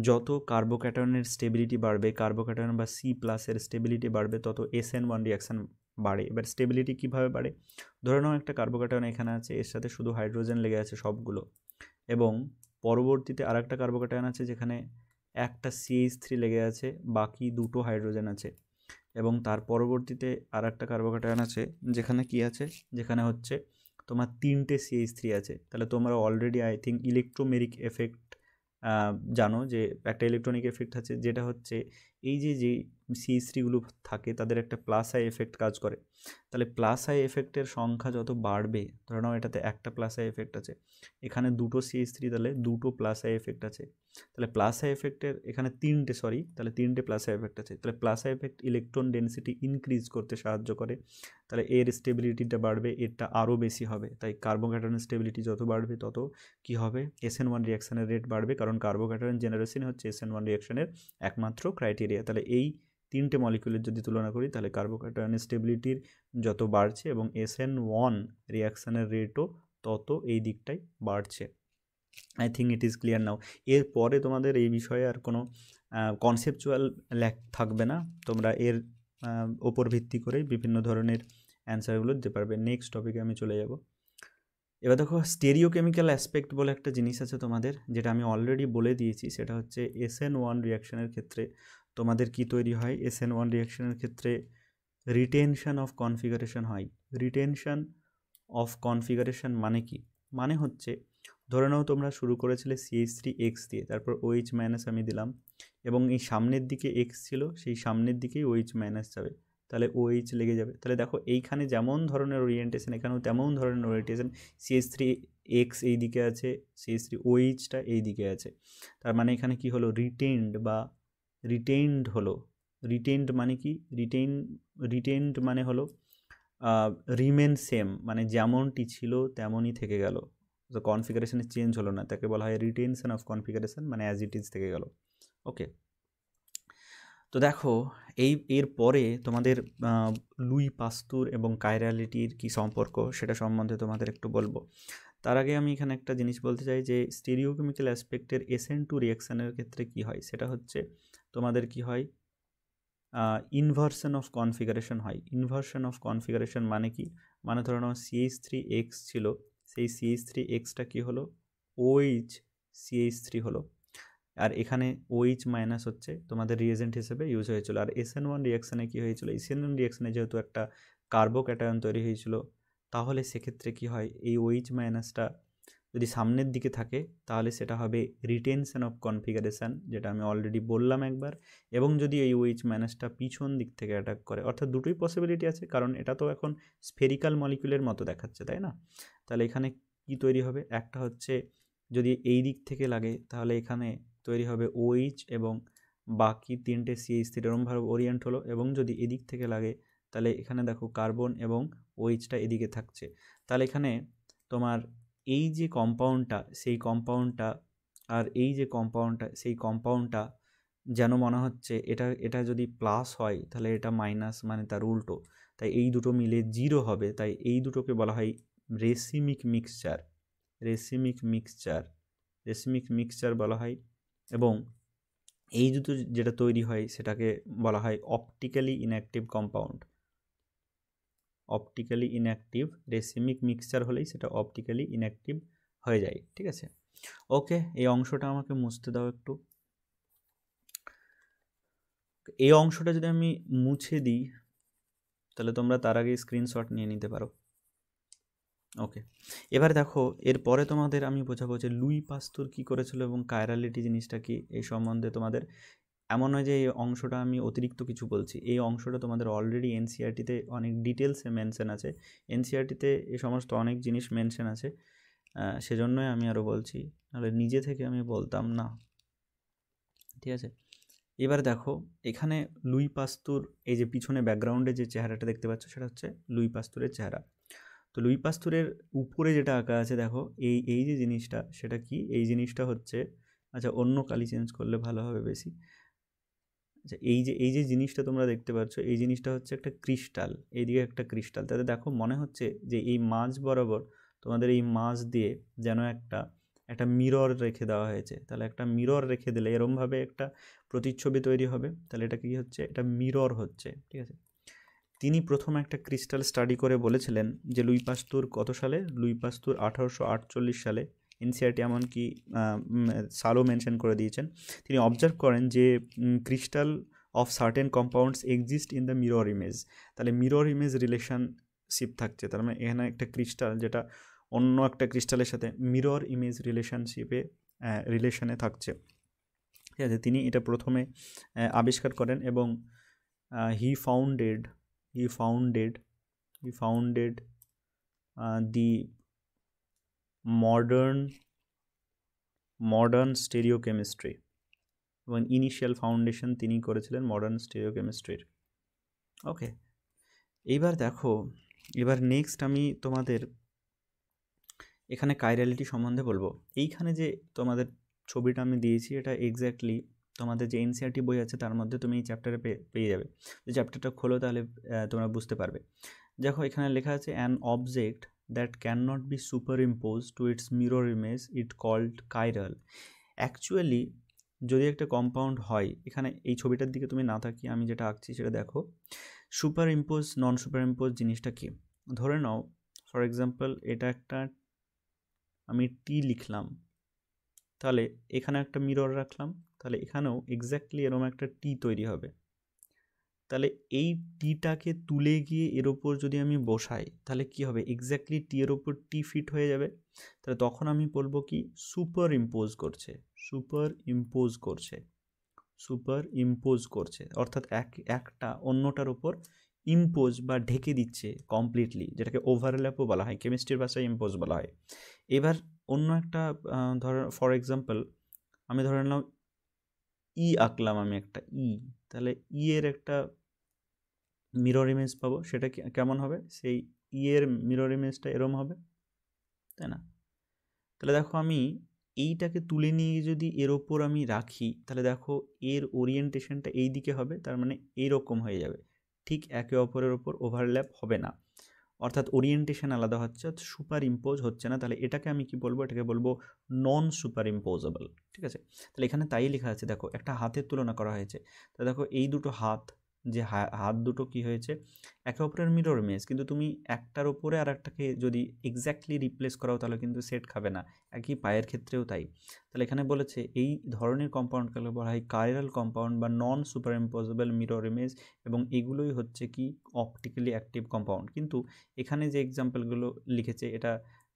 S1: যত কার্বোক্যাটায়নের স্টেবিলিটি বাড়বে, কার্বোক্যাটায়ন বা C প্লাসের স্টেবিলিটি বাড়বে, তত SN1 রিয়াকশান বাড়ে। এবার স্টেবিলিটি কীভাবে বাড়ে, ধরে নাও একটা কার্বোক্যাটায়ন এখানে আছে, এর সাথে শুধু হাইড্রোজেন লেগে আছে সবগুলো, এবং পরবর্তীতে আর একটা কার্বোক্যাটায়ন আছে যেখানে একটা CH3 লেগে আছে, বাকি দুটো হাইড্রোজেন আছে, এবং তার পরবর্তীতে আর একটা কার্বোক্যাটায়ন আছে যেখানে কি আছে, যেখানে হচ্ছে তোমার তিনটে CH3 আছে। তাহলে তোমরা অলরেডি আই থিঙ্ক ইলেকট্রোমেরিক এফেক্ট জানো, যে একটা ইলেকট্রনিক এফেক্ট আছে, যেটা হচ্ছে এই যে CH3গুলো থাকে তাদের একটা প্লাস আই এফেক্ট কাজ করে। তাহলে প্লাস আই এফেক্টের সংখ্যা যত বাড়বে, ধরে নাও এটাতে একটা প্লাস আই এফেক্ট আছে, এখানে দুটো CH3, তাহলে দুটো প্লাস আই এফেক্ট আছে, তাহলে প্লাস আই এফেক্টের এখানে তাহলে তিনটে প্লাস আই এফেক্ট আছে, তাহলে plus I effect electron density increase করতে সাহায্য করে, তাহলে এর স্টেবিলিটিটা বাড়বে, এরটা আরও বেশি হবে। তাই কার্বোক্যাটায়নের স্টেবিলিটি যত বাড়বে তত কি হবে, SN1 রিয়াকশানের রেট বাড়বে, কারণ কার্বোক্যাটায়ন জেনারেশন হচ্ছে SN1 রিয়াকশানের একমাত্র ক্রাইটেরিয়া। তাহলে এই তিনটে মলিকিউলের যদি তুলনা করি, তাহলে কার্বোক্যাটায়নের স্টেবিলিটির যত বাড়ছে এবং SN1 রিয়াকশানের রেটও তত এই দিকটাই বাড়ছে। I think it is clear নাও। এরপরে তোমাদের এই বিষয়ে আর কোনো কনসেপচুয়াল ল্যাক থাকবে না, তোমরা এর ওপর ভিত্তি করেই বিভিন্ন ধরনের অ্যান্সারগুলো দিতে পারবে। নেক্সট টপিকে আমি চলে যাব। এবার দেখো স্টেরিওকেমিক্যাল অ্যাসপেক্ট বলে একটা জিনিস আছে তোমাদের, যেটা আমি অলরেডি বলে দিয়েছি, সেটা হচ্ছে SN1 রিয়াকশানের ক্ষেত্রে তোমাদের কি তৈরি হয়, SN1 রিয়াকশনের ক্ষেত্রে রিটেনশন অফ কনফিগারেশন হয়। রিটেনশন অফ কনফিগারেশন মানে কি? মানে হচ্ছে ধরে নাও তোমরা শুরু করেছিলে CH3X দিয়ে, তারপর OH মাইনাস আমি দিলাম এবং এই সামনের দিকে X ছিল, সেই সামনের দিকেই OH মাইনাস যাবে, তাহলে OH লেগে যাবে। তাহলে দেখো এইখানে যেমন ধরনের ওরিয়েন্টেশন এখানেও তেমন ধরনের ওরিয়েন্টেশন। CH3X এই দিকে আছে, CH3OHটা এই দিকে আছে, তার মানে এখানে কি হলো, রিটেইনড হলো। রিটেইনড মানে কি? রিটেইনড মানে হলো রিমেন সেম, মানে যেমনটি ছিল তেমনই থেকে গেল, তো কনফিগারেশনে চেঞ্জ হলো না, তাকে বলা হয় রিটেনশন অফ কনফিগারেশন, মানে অ্যাজ ইট ইজ থেকে গেল। ওকে, তো দেখো এর পরে তোমাদের লুই পাস্তুর এবং কাইরালিটির কি সম্পর্ক সেটা সম্বন্ধে তোমাদের একটু বলবো। তার আগে আমি এখানে একটা জিনিস বলতে চাই যে স্টেরিওকেমিক্যাল অ্যাসপেক্টের SN2 রিয়াকশানের ক্ষেত্রে কি হয়, সেটা হচ্ছে তোমাদের কি হয়, ইনভার্সন অফ কনফিগারেশন হয়। ইনভার্সন অফ কনফিগারেশন মানে কি? মানে ধরো নাও CH3X ছিল, সেই CH3Xটা কি হলো, OH CH3 হলো, আর এখানে OH মাইনাস হচ্ছে তোমাদের রিয়েজেন্ট হিসেবে ইউজ হয়েছিল। আর SN1 রিয়াকশানে কি হয়েছিল, SN1 রিয়াকশানে যেহেতু একটা কার্বোক্যাটায়ন তৈরি হয়েছিল, তাহলে সেক্ষেত্রে কি হয়, এই OH মাইনাসটা যদি সামনের দিকে থাকে তাহলে সেটা হবে রিটেনশন অফ কনফিগারেশান, যেটা আমি অলরেডি বললাম একবার। এবং যদি এই OH মাইনাসটা পিছন দিক থেকে অ্যাটাক করে, অর্থাৎ দুটোই পসিবিলিটি আছে, কারণ এটা তো এখন স্ফেরিক্যাল মলিকুলের মতো দেখাচ্ছে, তাই না? তাহলে এখানে কি তৈরি হবে, একটা হচ্ছে যদি এই দিক থেকে লাগে তাহলে এখানে তৈরি হবে OH এবং বাকি তিনটে CH3 এরমভাবে ওরিয়েন্ট হলো, এবং যদি এদিক থেকে লাগে তাহলে এখানে দেখো কার্বন এবং OHটা এদিকে থাকছে। তাহলে এখানে তোমার এই যে কম্পাউন্ডটা সেই কম্পাউন্ডটা আর এই যে কম্পাউন্ডটা সেই কম্পাউন্ডটা যেন মনে হচ্ছে এটা যদি প্লাস হয় তাহলে এটা মাইনাস, মানে তার উল্টো, তাই এই দুটো মিলে 0 হবে, তাই এই দুটোকে বলা হয় রেসিমিক মিক্সচার। রেসিমিক মিক্সচার বলা হয়। এবং এই দুটো যেটা তৈরি হয় সেটাকে বলা হয় optically inactive compound. Optically inactive racemic mixture হলেই সেটা অপটিক্যালি ইনঅ্যাক্টিভ হয়ে যায়, ঠিক আছে? ওকে, এই অংশটা আমাকে মুছতে দাও একটু। এই অংশটা যদি আমি মুছে দিই তাহলে তোমরা তার আগে স্ক্রিনশট নিয়ে নিতে পারো। ওকে, এবার দেখো এরপরে তোমাদের আমি বোঝাবো যে লুই পাস্তুর কী করেছিল এবং কাইরালিটি জিনিসটা কি, এই সম্বন্ধে তোমাদের এমন নয় যে এই অংশটা আমি অতিরিক্ত কিছু বলছি, এই অংশটা তোমাদের অলরেডি NCERT-তে অনেক ডিটেলসে মেনশন আছে। NCERT-তে এই সমস্ত অনেক জিনিস মেনশন আছে, সেজন্যই আমি আরও বলছি, নাহলে নিজে থেকে আমি বলতাম না, ঠিক আছে? এবার দেখো এখানে লুই পাস্তুর এই যে পিছনে ব্যাকগ্রাউন্ডে যে চেহারাটা দেখতে পাচ্ছ সেটা হচ্ছে লুই পাস্তুরের চেহারা। তো লুই পাস্তুরের উপরে যেটা আঁকা আছে দেখো, এই যে জিনিসটা সেটা কি, এই জিনিসটা হচ্ছে, আচ্ছা অন্য কালি চেঞ্জ করলে ভালো হবে বেশি। আচ্ছা এই যে জিনিসটা তোমরা দেখতে পাচ্ছ, এই জিনিসটা হচ্ছে একটা ক্রিস্টাল, এইদিকে একটা ক্রিস্টাল। তাতে দেখো মনে হচ্ছে যে এই মাঝ বরাবর তোমাদের এই মাঝ দিয়ে যেন একটা মিরর রেখে দেওয়া হয়েছে। তাহলে একটা মিরর রেখে দিলে এরমভাবে একটা প্রতিচ্ছবি তৈরি হবে, তাহলে এটা কি হচ্ছে, এটা মিরর হচ্ছে, ঠিক আছে? তিনি প্রথম একটা ক্রিস্টাল স্টাডি করে বলেছিলেন যে লুই পাস্তুর কত সালে, লুই পাস্তুর 1848 সালে। NCERT এমনকি সালও মেনশন করে দিয়েছেন। তিনি অবজার্ভ করেন যে crystal of certain compounds exist in the mirror image. তাহলে মিরর ইমেজ রিলেশনশিপ থাকছে, তার মানে এখানে একটা ক্রিস্টাল যেটা অন্য একটা ক্রিস্টালের সাথে মিরর ইমেজ রিলেশনে থাকছে, ঠিক আছে? তিনি এটা প্রথমে আবিষ্কার করেন এবং he founded the modern stereochemistry, এবং ইনিশিয়াল ফাউন্ডেশন তিনি করেছিলেন মডার্ন স্টেরিওকেমিস্ট্রির। ওকে, এইবার দেখো, এবার নেক্সট আমি তোমাদের এখানে কাইরালিটি সম্বন্ধে বলবো। এইখানে যে তোমাদের ছবিটা আমি দিয়েছি এটা এক্স্যাক্টলি তোমাদের যে NCERT বই আছে তার মধ্যে তুমি এই চ্যাপ্টারে পেয়ে যাবে। যে চ্যাপ্টারটা খোলো তাহলে তোমরা বুঝতে পারবে। দেখো এখানে লেখা আছে an object that can not be superimpose to its mirror image it called chiral. Actually যদি একটা কম্পাউন্ড হয়, এখানে এই ছবিটার দিকে তুমি না তাকিয়ে আমি যেটা আঁকছি সেটা দেখো, super impose non super impose জিনিসটা কি। ধরে নাও ফর এক্সাম্পল এটা একটা, আমি টি লিখলাম, তাহলে এখানে একটা মিরর রাখলাম, তাহলে তাহলে এখানেও এক্স্যাক্টলি এরকম একটা টি তৈরি হবে। তাহলে এই টিটাকে তুলে গিয়ে এর ওপর যদি আমি বসাই তাহলে কি হবে, এক্স্যাক্টলি টি এর ওপর টি ফিট হয়ে যাবে। তাহলে তখন আমি বলবো কি সুপার ইম্পোজ করছে, সুপার ইম্পোজ করছে, সুপার ইম্পোজ করছে, অর্থাৎ একটা অন্যটার উপর ইম্পোজ বা ঢেকে দিচ্ছে কমপ্লিটলি, যেটাকে ওভারল্যাপও বলা হয়, কেমিস্ট্রির ভাষায় ইম্পোজ বলা হয়। এবার অন্য একটা ধর ফর এক্সাম্পল আমি ধরে নিলাম ই আঁকলাম আমি একটা ই, তাহলে ই এর একটা মিরর ইমেজ পাবো, সেটা কেমন হবে, সেই ই এর মিরর ইমেজটা এরম হবে, তাই না? তাহলে দেখো আমি এইটাকে তুলে নিয়ে যদি এর ওপর আমি রাখি তাহলে দেখো এর ওরিয়েন্টেশনটা এই দিকে হবে, তার মানে এইরকম হয়ে যাবে, ঠিক একে অপরের ওপর ওভারল্যাপ হবে না, অর্থাৎ ওরিয়েন্টেশন আলাদা হচ্ছে, সুপার ইম্পোজ হচ্ছে না। তাহলে এটাকে আমি কি বলবো, এটাকে বলবো নন সুপার ইম্পোজেবল। ঠিক আছে, তাহলে এখানে তাই লেখা আছে, দেখো একটা হাতের তুলনা করা হয়েছে, তো দেখো এই দুটো হাত, যে হাত দুটো কি হয়েছে একে অপরের মিরর ইমেজ, কিন্তু তুমি একটার ওপরে আর একটাকে যদি এক্স্যাক্টলি রিপ্লেস করাও তাহলে কিন্তু সেট খাবে না, একই পায়ের ক্ষেত্রেও তাই। তাহলে এখানে বলেছে এই ধরনের কম্পাউন্ডকে বলা হয় কাইরাল কম্পাউন্ড বা নন সুপার ইম্পোজেবল মিরর ইমেজ, এবং এগুলোই হচ্ছে কি অপটিক্যালি অ্যাক্টিভ কম্পাউন্ড। কিন্তু এখানে যে এক্সাম্পলগুলো লিখেছে এটা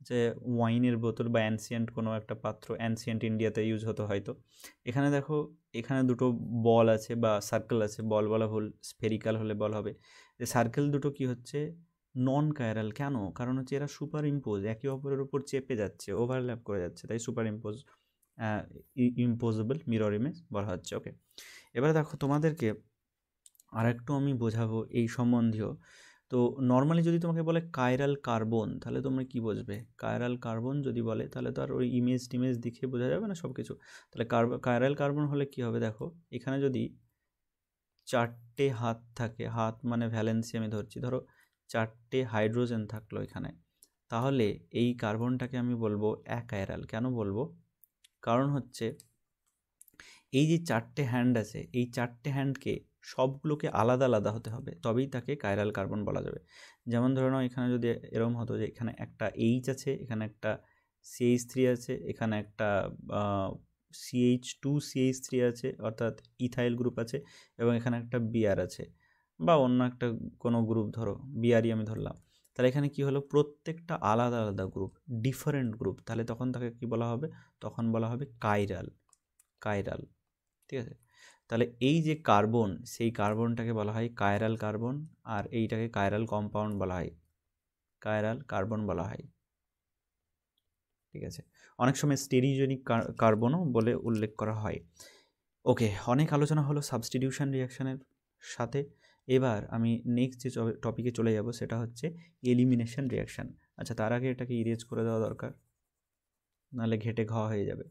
S1: যে ওয়াইনের বোতল বা অ্যানসিয়েন্ট কোনো একটা পাত্র, অ্যানসিয়েন্ট ইন্ডিয়াতে ইউজ হতো হয়তো। এখানে দেখো এখানে দুটো বল আছে বা সার্কেল আছে, বল বলা ভুল, স্ফেরিক্যাল হলে বল হবে। যে সার্কেল দুটো কি হচ্ছে নন কাইরাল, কেন, কারণ হচ্ছে এরা সুপার ইম্পোজ, একে অপরের উপর চেপে যাচ্ছে, ওভারল্যাপ করে যাচ্ছে, তাই সুপার ইম্পোজ ইম্পোজেবল মিরর ইমেজ বলা হচ্ছে। ওকে, এবারে দেখো তোমাদেরকে আরেকটু আমি বোঝাবো এই সম্বন্ধীয়। তো নর্মালি যদি তোমাকে বলে কাইরাল কার্বন তাহলে তোমরা কি বুঝবে, কাইরাল কার্বন যদি বলে তাহলে তো আর ওই ইমেজ টিমেজ দেখে বোঝা যাবে না সব কিছু। তাহলে কাইরাল কার্বন হলে কি হবে, দেখো এখানে যদি চারটে হাত থাকে, হাত মানে ভ্যালেন্সি আমি ধরছি, ধরো চারটে হাইড্রোজেন থাকলো এখানে, তাহলে এই কার্বনটাকে আমি বলবো অ্যাকাইরাল। কেন বলবো, কারণ হচ্ছে এই যে চারটে হ্যান্ড আছে, এই চারটে হ্যান্ডকে সবগুলোকে আলাদা আলাদা হতে হবে, তবেই তাকে কাইরাল কার্বন বলা যাবে। যেমন ধরে নাও এখানে যদি এরকম হতো যে এখানে একটা এইচ আছে, এখানে একটা CH3 আছে, এখানে একটা CH2CH3 আছে, অর্থাৎ ইথাইল গ্রুপ আছে, এবং এখানে একটা বিআর আছে, বা অন্য একটা কোনো গ্রুপ, ধরো বিআরই আমি ধরলাম। তাহলে এখানে কি হলো, প্রত্যেকটা আলাদা আলাদা গ্রুপ, ডিফারেন্ট গ্রুপ, তাহলে তখন তাকে কি বলা হবে, তখন বলা হবে কাইরাল, কাইরাল। ঠিক আছে, তাহলে এই যে কার্বন, সেই কার্বনটাকে বলা হয় কাইরাল কার্বন, আর এইটাকে কাইরাল কম্পাউন্ড বলা হয়, কাইরাল কার্বন বলা হয়। ঠিক আছে, অনেক সময় স্টেরিওজেনিক কার্বনও বলে উল্লেখ করা হয়। ওকে, অনেক আলোচনা হলো সাবস্টিটিউশন রিয়াকশানের সাথে। এবার আমি নেক্সট যে টপিকে চলে যাব সেটা হচ্ছে এলিমিনেশন রিয়াকশান। আচ্ছা, তার আগে এটাকে ইরেজ করে দেওয়া দরকার, নাহলে ঘেটে ঘা হয়ে যাবে।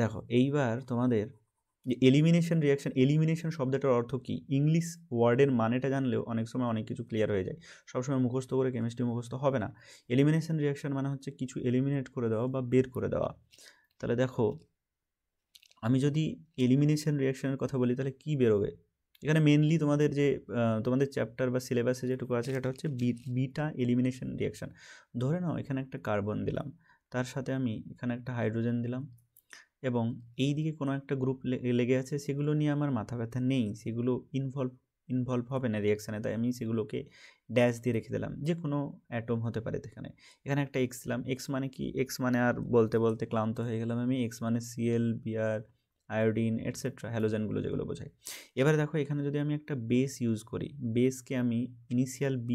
S1: দেখো এইবার তোমাদের যে এলিমিনেশন রিয়াকশান, এলিমিনেশন শব্দটার অর্থ কী, ইংলিশ ওয়ার্ডের মানেটা জানলেও অনেক সময় অনেক কিছু ক্লিয়ার হয়ে যায়, সবসময় মুখস্থ করে কেমিস্ট্রি মুখস্থ হবে না। এলিমিনেশন রিয়াকশান মানে হচ্ছে কিছু এলিমিনেট করে দেওয়া বা বের করে দেওয়া। তাহলে দেখো আমি যদি এলিমিনেশন রিয়াকশানের কথা বলি তাহলে কী বেরোবে, এখানে মেনলি তোমাদের যে তোমাদের চ্যাপ্টার বা সিলেবাসে যেটুকু আছে সেটা হচ্ছে বিটা এলিমিনেশন রিয়াকশান। ধরে নাও এখানে একটা কার্বন দিলাম, তার সাথে আমি এখানে একটা হাইড্রোজেন দিলাম, এবং এই দিকে কোনো একটা গ্রুপ লেগে আছে, সেগুলো নিয়ে আমার মাথা ব্যথা নেই, সেগুলো ইনভলভ হবে না রিয়াকশানে, তাই আমি সেগুলোকে ড্যাশ দিয়ে রেখে দিলাম, যে কোনো অ্যাটম হতে পারে। এখানে এখানে একটা এক্স দিলাম, এক্স মানে কি, এক্স মানে আর বলতে বলতে ক্লান্ত হয়ে গেলাম আমি, এক্স মানে Cl, Br, আয়োডিন এটসেট্রা, হ্যালোজেনগুলো যেগুলো বোঝায়। এবারে দেখো এখানে যদি আমি একটা বেস ইউজ করি, বেসকে আমি ইনিশিয়াল B-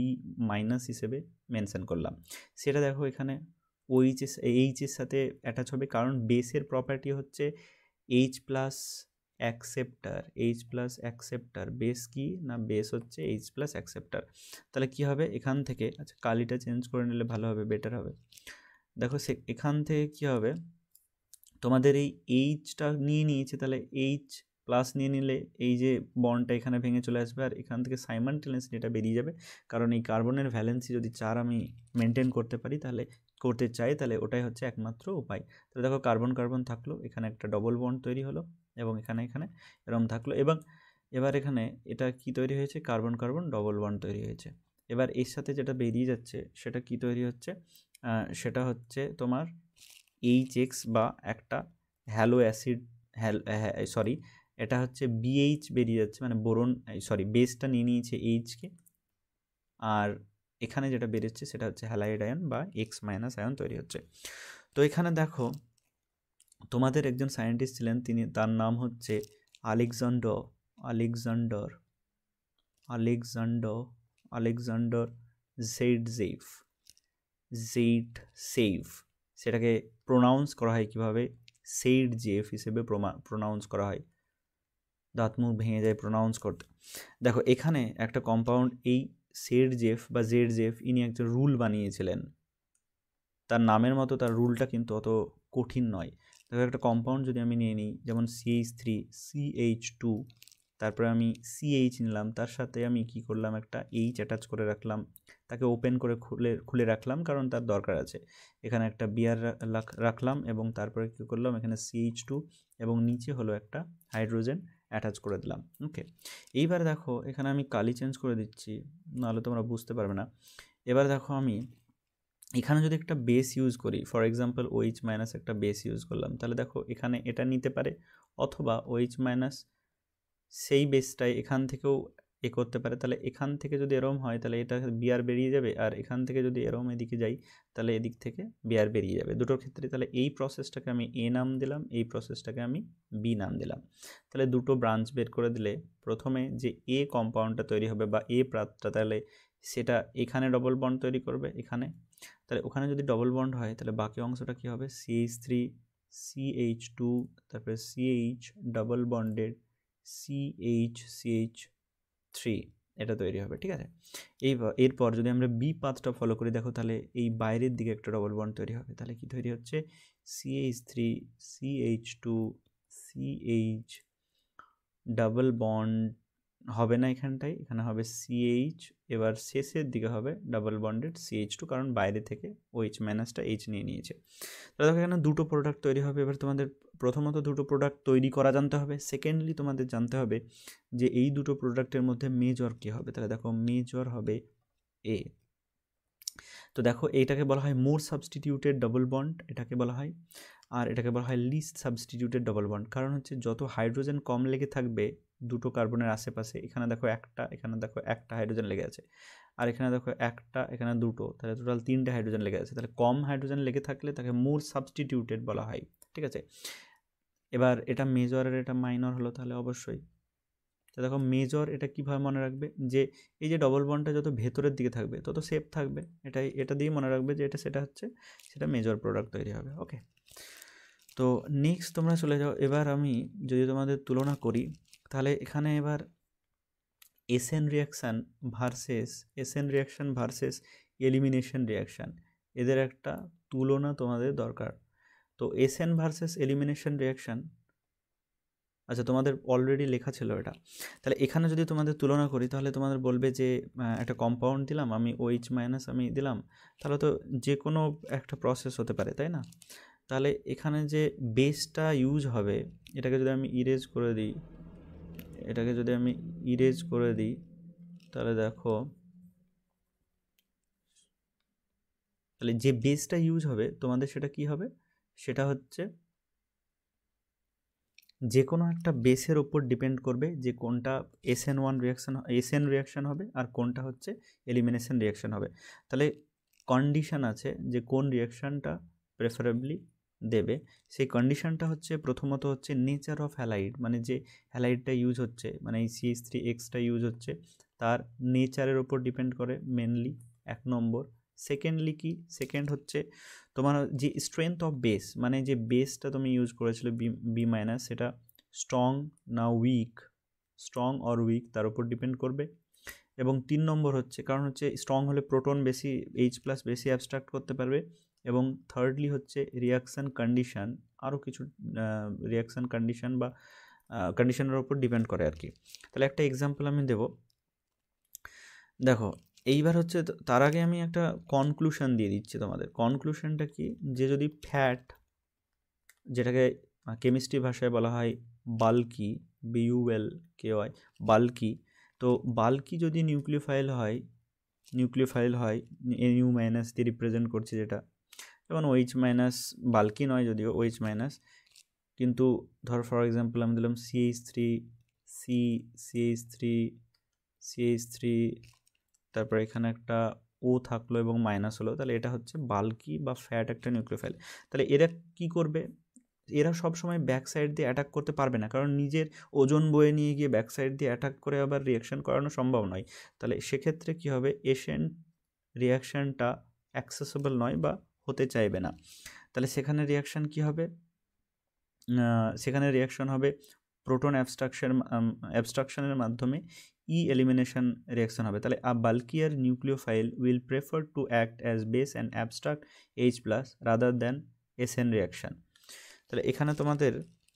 S1: হিসেবে মেনশন করলাম, সেটা দেখো এখানে এইচের সাথে অ্যাটাচ হবে, কারণ বেসের প্রপার্টি হচ্ছে H plus acceptor, H plus acceptor. Base কি না, বেস হচ্ছে H প্লাস অ্যাকসেপ্টার। তাহলে কি হবে এখান থেকে, আচ্ছা কালিটা চেঞ্জ করে নিলে ভালো হবে, বেটার হবে। দেখো এখান থেকে কি হবে, তোমাদের এই এইচটা নিয়ে নিয়েছে, তাহলে এইচ প্লাস নিয়ে নিলে এই যে বন্ডটা এখানে ভেঙে চলে আসবে, আর এখান থেকে সাইমালটেনিয়াসলি এটা বেরিয়ে যাবে, কারণ এই কার্বনের ভ্যালেন্সি যদি 4 আমি মেনটেন করতে পারি, তাহলে করতে চাই, তাহলে ওটাই হচ্ছে একমাত্র উপায়। তাহলে দেখো কার্বন কার্বন থাকলো, এখানে একটা ডবল বন্ড তৈরি হলো, এবং এখানে এরকম থাকলো, এবং এবার এখানে এটা কি তৈরি হয়েছে, কার্বন কার্বন ডবল বন্ড তৈরি হয়েছে। এবার এর সাথে যেটা বেরিয়ে যাচ্ছে সেটা কি তৈরি হচ্ছে, সেটা হচ্ছে তোমার HX বা একটা সরি, এটা হচ্ছে বিএইচ বেরিয়ে যাচ্ছে, মানে বোরন, সরি বেসটা নিয়ে নিয়েছে এইচকে, আর এখানে যেটা বেরোচ্ছে সেটা হচ্ছে হ্যালাইড আয়ন বা এক্স মাইনাস আয়ন তৈরি হচ্ছে। তো এখানে দেখো তোমাদের একজন সায়েন্টিস্ট ছিলেন, তার নাম হচ্ছে আলেকজান্ডার জেইটজেভ। সেটাকে প্রোনাউন্স করা হয় কীভাবে? সেইডজেভ হিসেবে প্রোনাউন্স করা হয়, দাঁত মুখ ভেঙে যায় প্রোনাউন্স করতে। দেখো এখানে একটা কম্পাউন্ড, এই সেইডজেভ বা জেডজেভ, ইনি একটা রুল বানিয়েছিলেন, তার নামের মতো তার রুলটা কিন্তু অত কঠিন নয়। দেখো একটা কম্পাউন্ড যদি আমি নিয়ে নিই, যেমন CH3CH2, তারপরে আমি CH নিলাম, তার সাথে আমি কি করলাম, একটা H অ্যাটাচ করে রাখলাম, তাকে ওপেন করে খুলে রাখলাম কারণ তার দরকার আছে। এখানে একটা বিয়ার রাখলাম এবং তারপরে কী করলাম, এখানে CH2 এবং নিচে হলো একটা হাইড্রোজেন অ্যাটাচ করে দিলাম। ওকে, এইবার দেখো এখানে আমি কালি চেঞ্জ করে দিচ্ছি, নাহলে তোমরা বুঝতে পারবে না। এবার দেখো আমি এখানে যদি একটা বেস ইউজ করি, ফর এক্সাম্পল OH মাইনাস একটা বেস ইউজ করলাম, তাহলে দেখো এখানে এটা নিতে পারে, অথবা OH মাইনাস সেই বেসটাই এখান থেকেও করতে পারে। তাহলে এখান থেকে যদি এরম হয় তাহলে এটা বিআর বেরিয়ে যাবে, আর এখান থেকে যদি এরম এদিকে যাই তাহলে এদিক থেকে বিআর বেরিয়ে যাবে দুটোর ক্ষেত্রে। তাহলে এই প্রসেসটাকে আমি A নাম দিলাম, এই প্রসেসটাকে আমি B নাম দিলাম। তাহলে দুটো ব্রাঞ্চ বের করে দিলে প্রথমে যে A কম্পাউন্ডটা তৈরি হবে বা A প্রাতটা, তাহলে সেটা এখানে ডবল বন্ড তৈরি করবে এখানে, তাহলে ওখানে যদি ডবল বন্ড হয় তাহলে বাকি অংশটা কী হবে, CH3 CH2 তারপরে CH ডাবল বন্ডেড CH3 এটা তৈরি হবে। ঠিক আছে, এরপর যদি আমরা বি পাথটা ফলো করি, দেখো তাহলে এই বাইরের দিকে একটা ডবল বন্ড তৈরি হবে। তাহলে কি তৈরি হচ্ছে, CH3 CH2 CH double bond হবে না এখানটায়, এখানে হবে CH, এবার শেষের দিকে হবে ডাবল বন্ডেড CH2, কারণ বাইরে থেকে OH মাইনাসটা H নিয়ে নিয়েছে। তাহলে দেখো এখানে দুটো প্রোডাক্ট তৈরি হবে। এবার তোমাদের প্রথমত দুটো প্রোডাক্ট তৈরি করা জানতে হবে, সেকেন্ডলি তোমাদের জানতে হবে যে এই দুটো প্রোডাক্টের মধ্যে মেজর কী হবে। তাহলে দেখো মেজর হবে A। তো দেখো এইটাকে বলা হয় মোর সাবস্টিটিউটেড ডবল বন্ড, এটাকে বলা হয়, আর এটাকে বলা হয় লিস্ট সাবস্টিটিউটেড ডবল বন্ড। কারণ হচ্ছে যত হাইড্রোজেন কম লেগে থাকবে দুটো কার্বনের আশেপাশে, এখানে দেখো একটা, এখানে দেখো একটা হাইড্রোজেন লেগে আছে, আর এখানে দেখো একটা, এখানে দুটো, তাহলে টোটাল 3টে হাইড্রোজেন লেগে আছে। তাহলে কম হাইড্রোজেন লেগে থাকলে তাকে মোর সাবস্টিটিউটেড বলা হয়। ঠিক আছে, এবার এটা মেজর আর এটা মাইনর হলো, তাহলে অবশ্যই তো দেখো মেজর এটা কীভাবে মনে রাখবে, যে এই যে ডবল বন্ডটা যত ভেতরের দিকে থাকবে তত সেফ থাকবে, এটা দিয়ে মনে রাখবে যে সেটা মেজর প্রোডাক্ট তৈরি হবে। ওকে, তো নেক্সট তোমরা চলে যাও। এবার আমি যদি তোমাদের তুলনা করি, তাহলে এখানে এবার SN reaction versus elimination reaction, এদের একটা তুলনা তোমাদের দরকার। তো এসএন ভার্সেস এলিমিনেশন রিয়াকশান, আচ্ছা তোমাদের অলরেডি লেখা ছিল এটা। তাহলে এখানে যদি তোমাদের তুলনা করি তাহলে তোমাদের বলবে যে একটা কম্পাউন্ড দিলাম আমি, OH মাইনাস আমি দিলাম, তাহলে তো যে কোনো একটা প্রসেস হতে পারে, তাই না? তাহলে এখানে যে বেসটা ইউজ হবে, এটাকে যদি আমি ইরেজ করে দিই, তাহলে দেখো তাহলে যে বেসটা ইউজ হবে তোমাদের সেটা কি হবে, সেটা হচ্ছে যে কোনো একটা বেসের ওপর ডিপেন্ড করবে যে কোনটা এসএন রিয়াকশান হবে আর কোনটা হচ্ছে এলিমিনেশন রিয়াকশান হবে। তাহলে কন্ডিশান আছে যে কোন রিয়াকশানটা প্রেফারেবলি দেবে। সেই কন্ডিশানটা হচ্ছে প্রথমত হচ্ছে নেচার অফ হ্যালাইড, মানে যে হ্যালাইডটা ইউজ হচ্ছে, মানে এই CH3Xটা ইউজ হচ্ছে তার নেচারের ওপর ডিপেন্ড করে মেনলি, 1 নম্বর। সেকেন্ড হচ্ছে তোমার যে স্ট্রেংথ অফ বেস, মানে যে বেসটা তুমি ইউজ করেছিলে বি মাইনাস, সেটা স্ট্রং না উইক, স্ট্রং অর উইক তার উপর ডিপেন্ড করবে। এবং 3 নম্বর হচ্ছে, কারণ হচ্ছে স্ট্রং হলে প্রোটন বেশি, H+ বেশি অ্যাবস্ট্রাক্ট করতে পারবে। এবং থার্ডলি হচ্ছে রিয়াকশান কন্ডিশান, আরও কিছু রিয়াকশান কন্ডিশান বা কন্ডিশনের উপর ডিপেন্ড করে আর কি। তাহলে একটা এক্সাম্পল আমি দেব, দেখো এইবার হচ্ছে তার আগে আমি একটা কনক্লুশন দিয়ে দিচ্ছি তোমাদের। কনক্লুশনটা কি, যে যদি ফ্যাট, যেটাকে কেমিস্ট্রি ভাষায় বলা হয় বাল্কি, BULKY বাল্কি, তো বাল্কি যদি নিউক্লিওফাইল হয় NU মাইনাস দিয়ে রিপ্রেজেন্ট করছে, যেটা যেমন OH মাইনাস বাল্কি নয় যদিও, OH মাইনাস কিন্তু ধর ফর এক্সাম্পল আমি দিলাম CH3 তারপর এখানে একটা ও থাকলো এবং মাইনাস হলো, তাহলে এটা হচ্ছে বাল্কি বা ফ্যাট একটা নিউক্লিওফাইল। তাহলে এরা কি করবে, এরা সবসময় ব্যাক সাইড দিয়ে অ্যাটাক করতে পারবে না, কারণ নিজের ওজন বয়ে নিয়ে গিয়ে ব্যাক সাইড দিয়ে অ্যাটাক করে আবার রিয়াকশন করানো সম্ভব নয়। তাহলে সেক্ষেত্রে কি হবে, এসেন্ট রিয়াকশানটা অ্যাক্সেসেবল নয় বা হতে চাইবে না। তাহলে সেখানে রিয়াকশান কি হবে, সেখানে রিয়াকশন হবে প্রোটন অ্যাবস্ট্রাকশনের মাধ্যমে এলিমিনেশন রিয়াকশন হবে। তাহলে a bulkier nucleophile will prefer to act as base and abstract H+ rather than S N reaction. তাহলে এখানে তোমাদের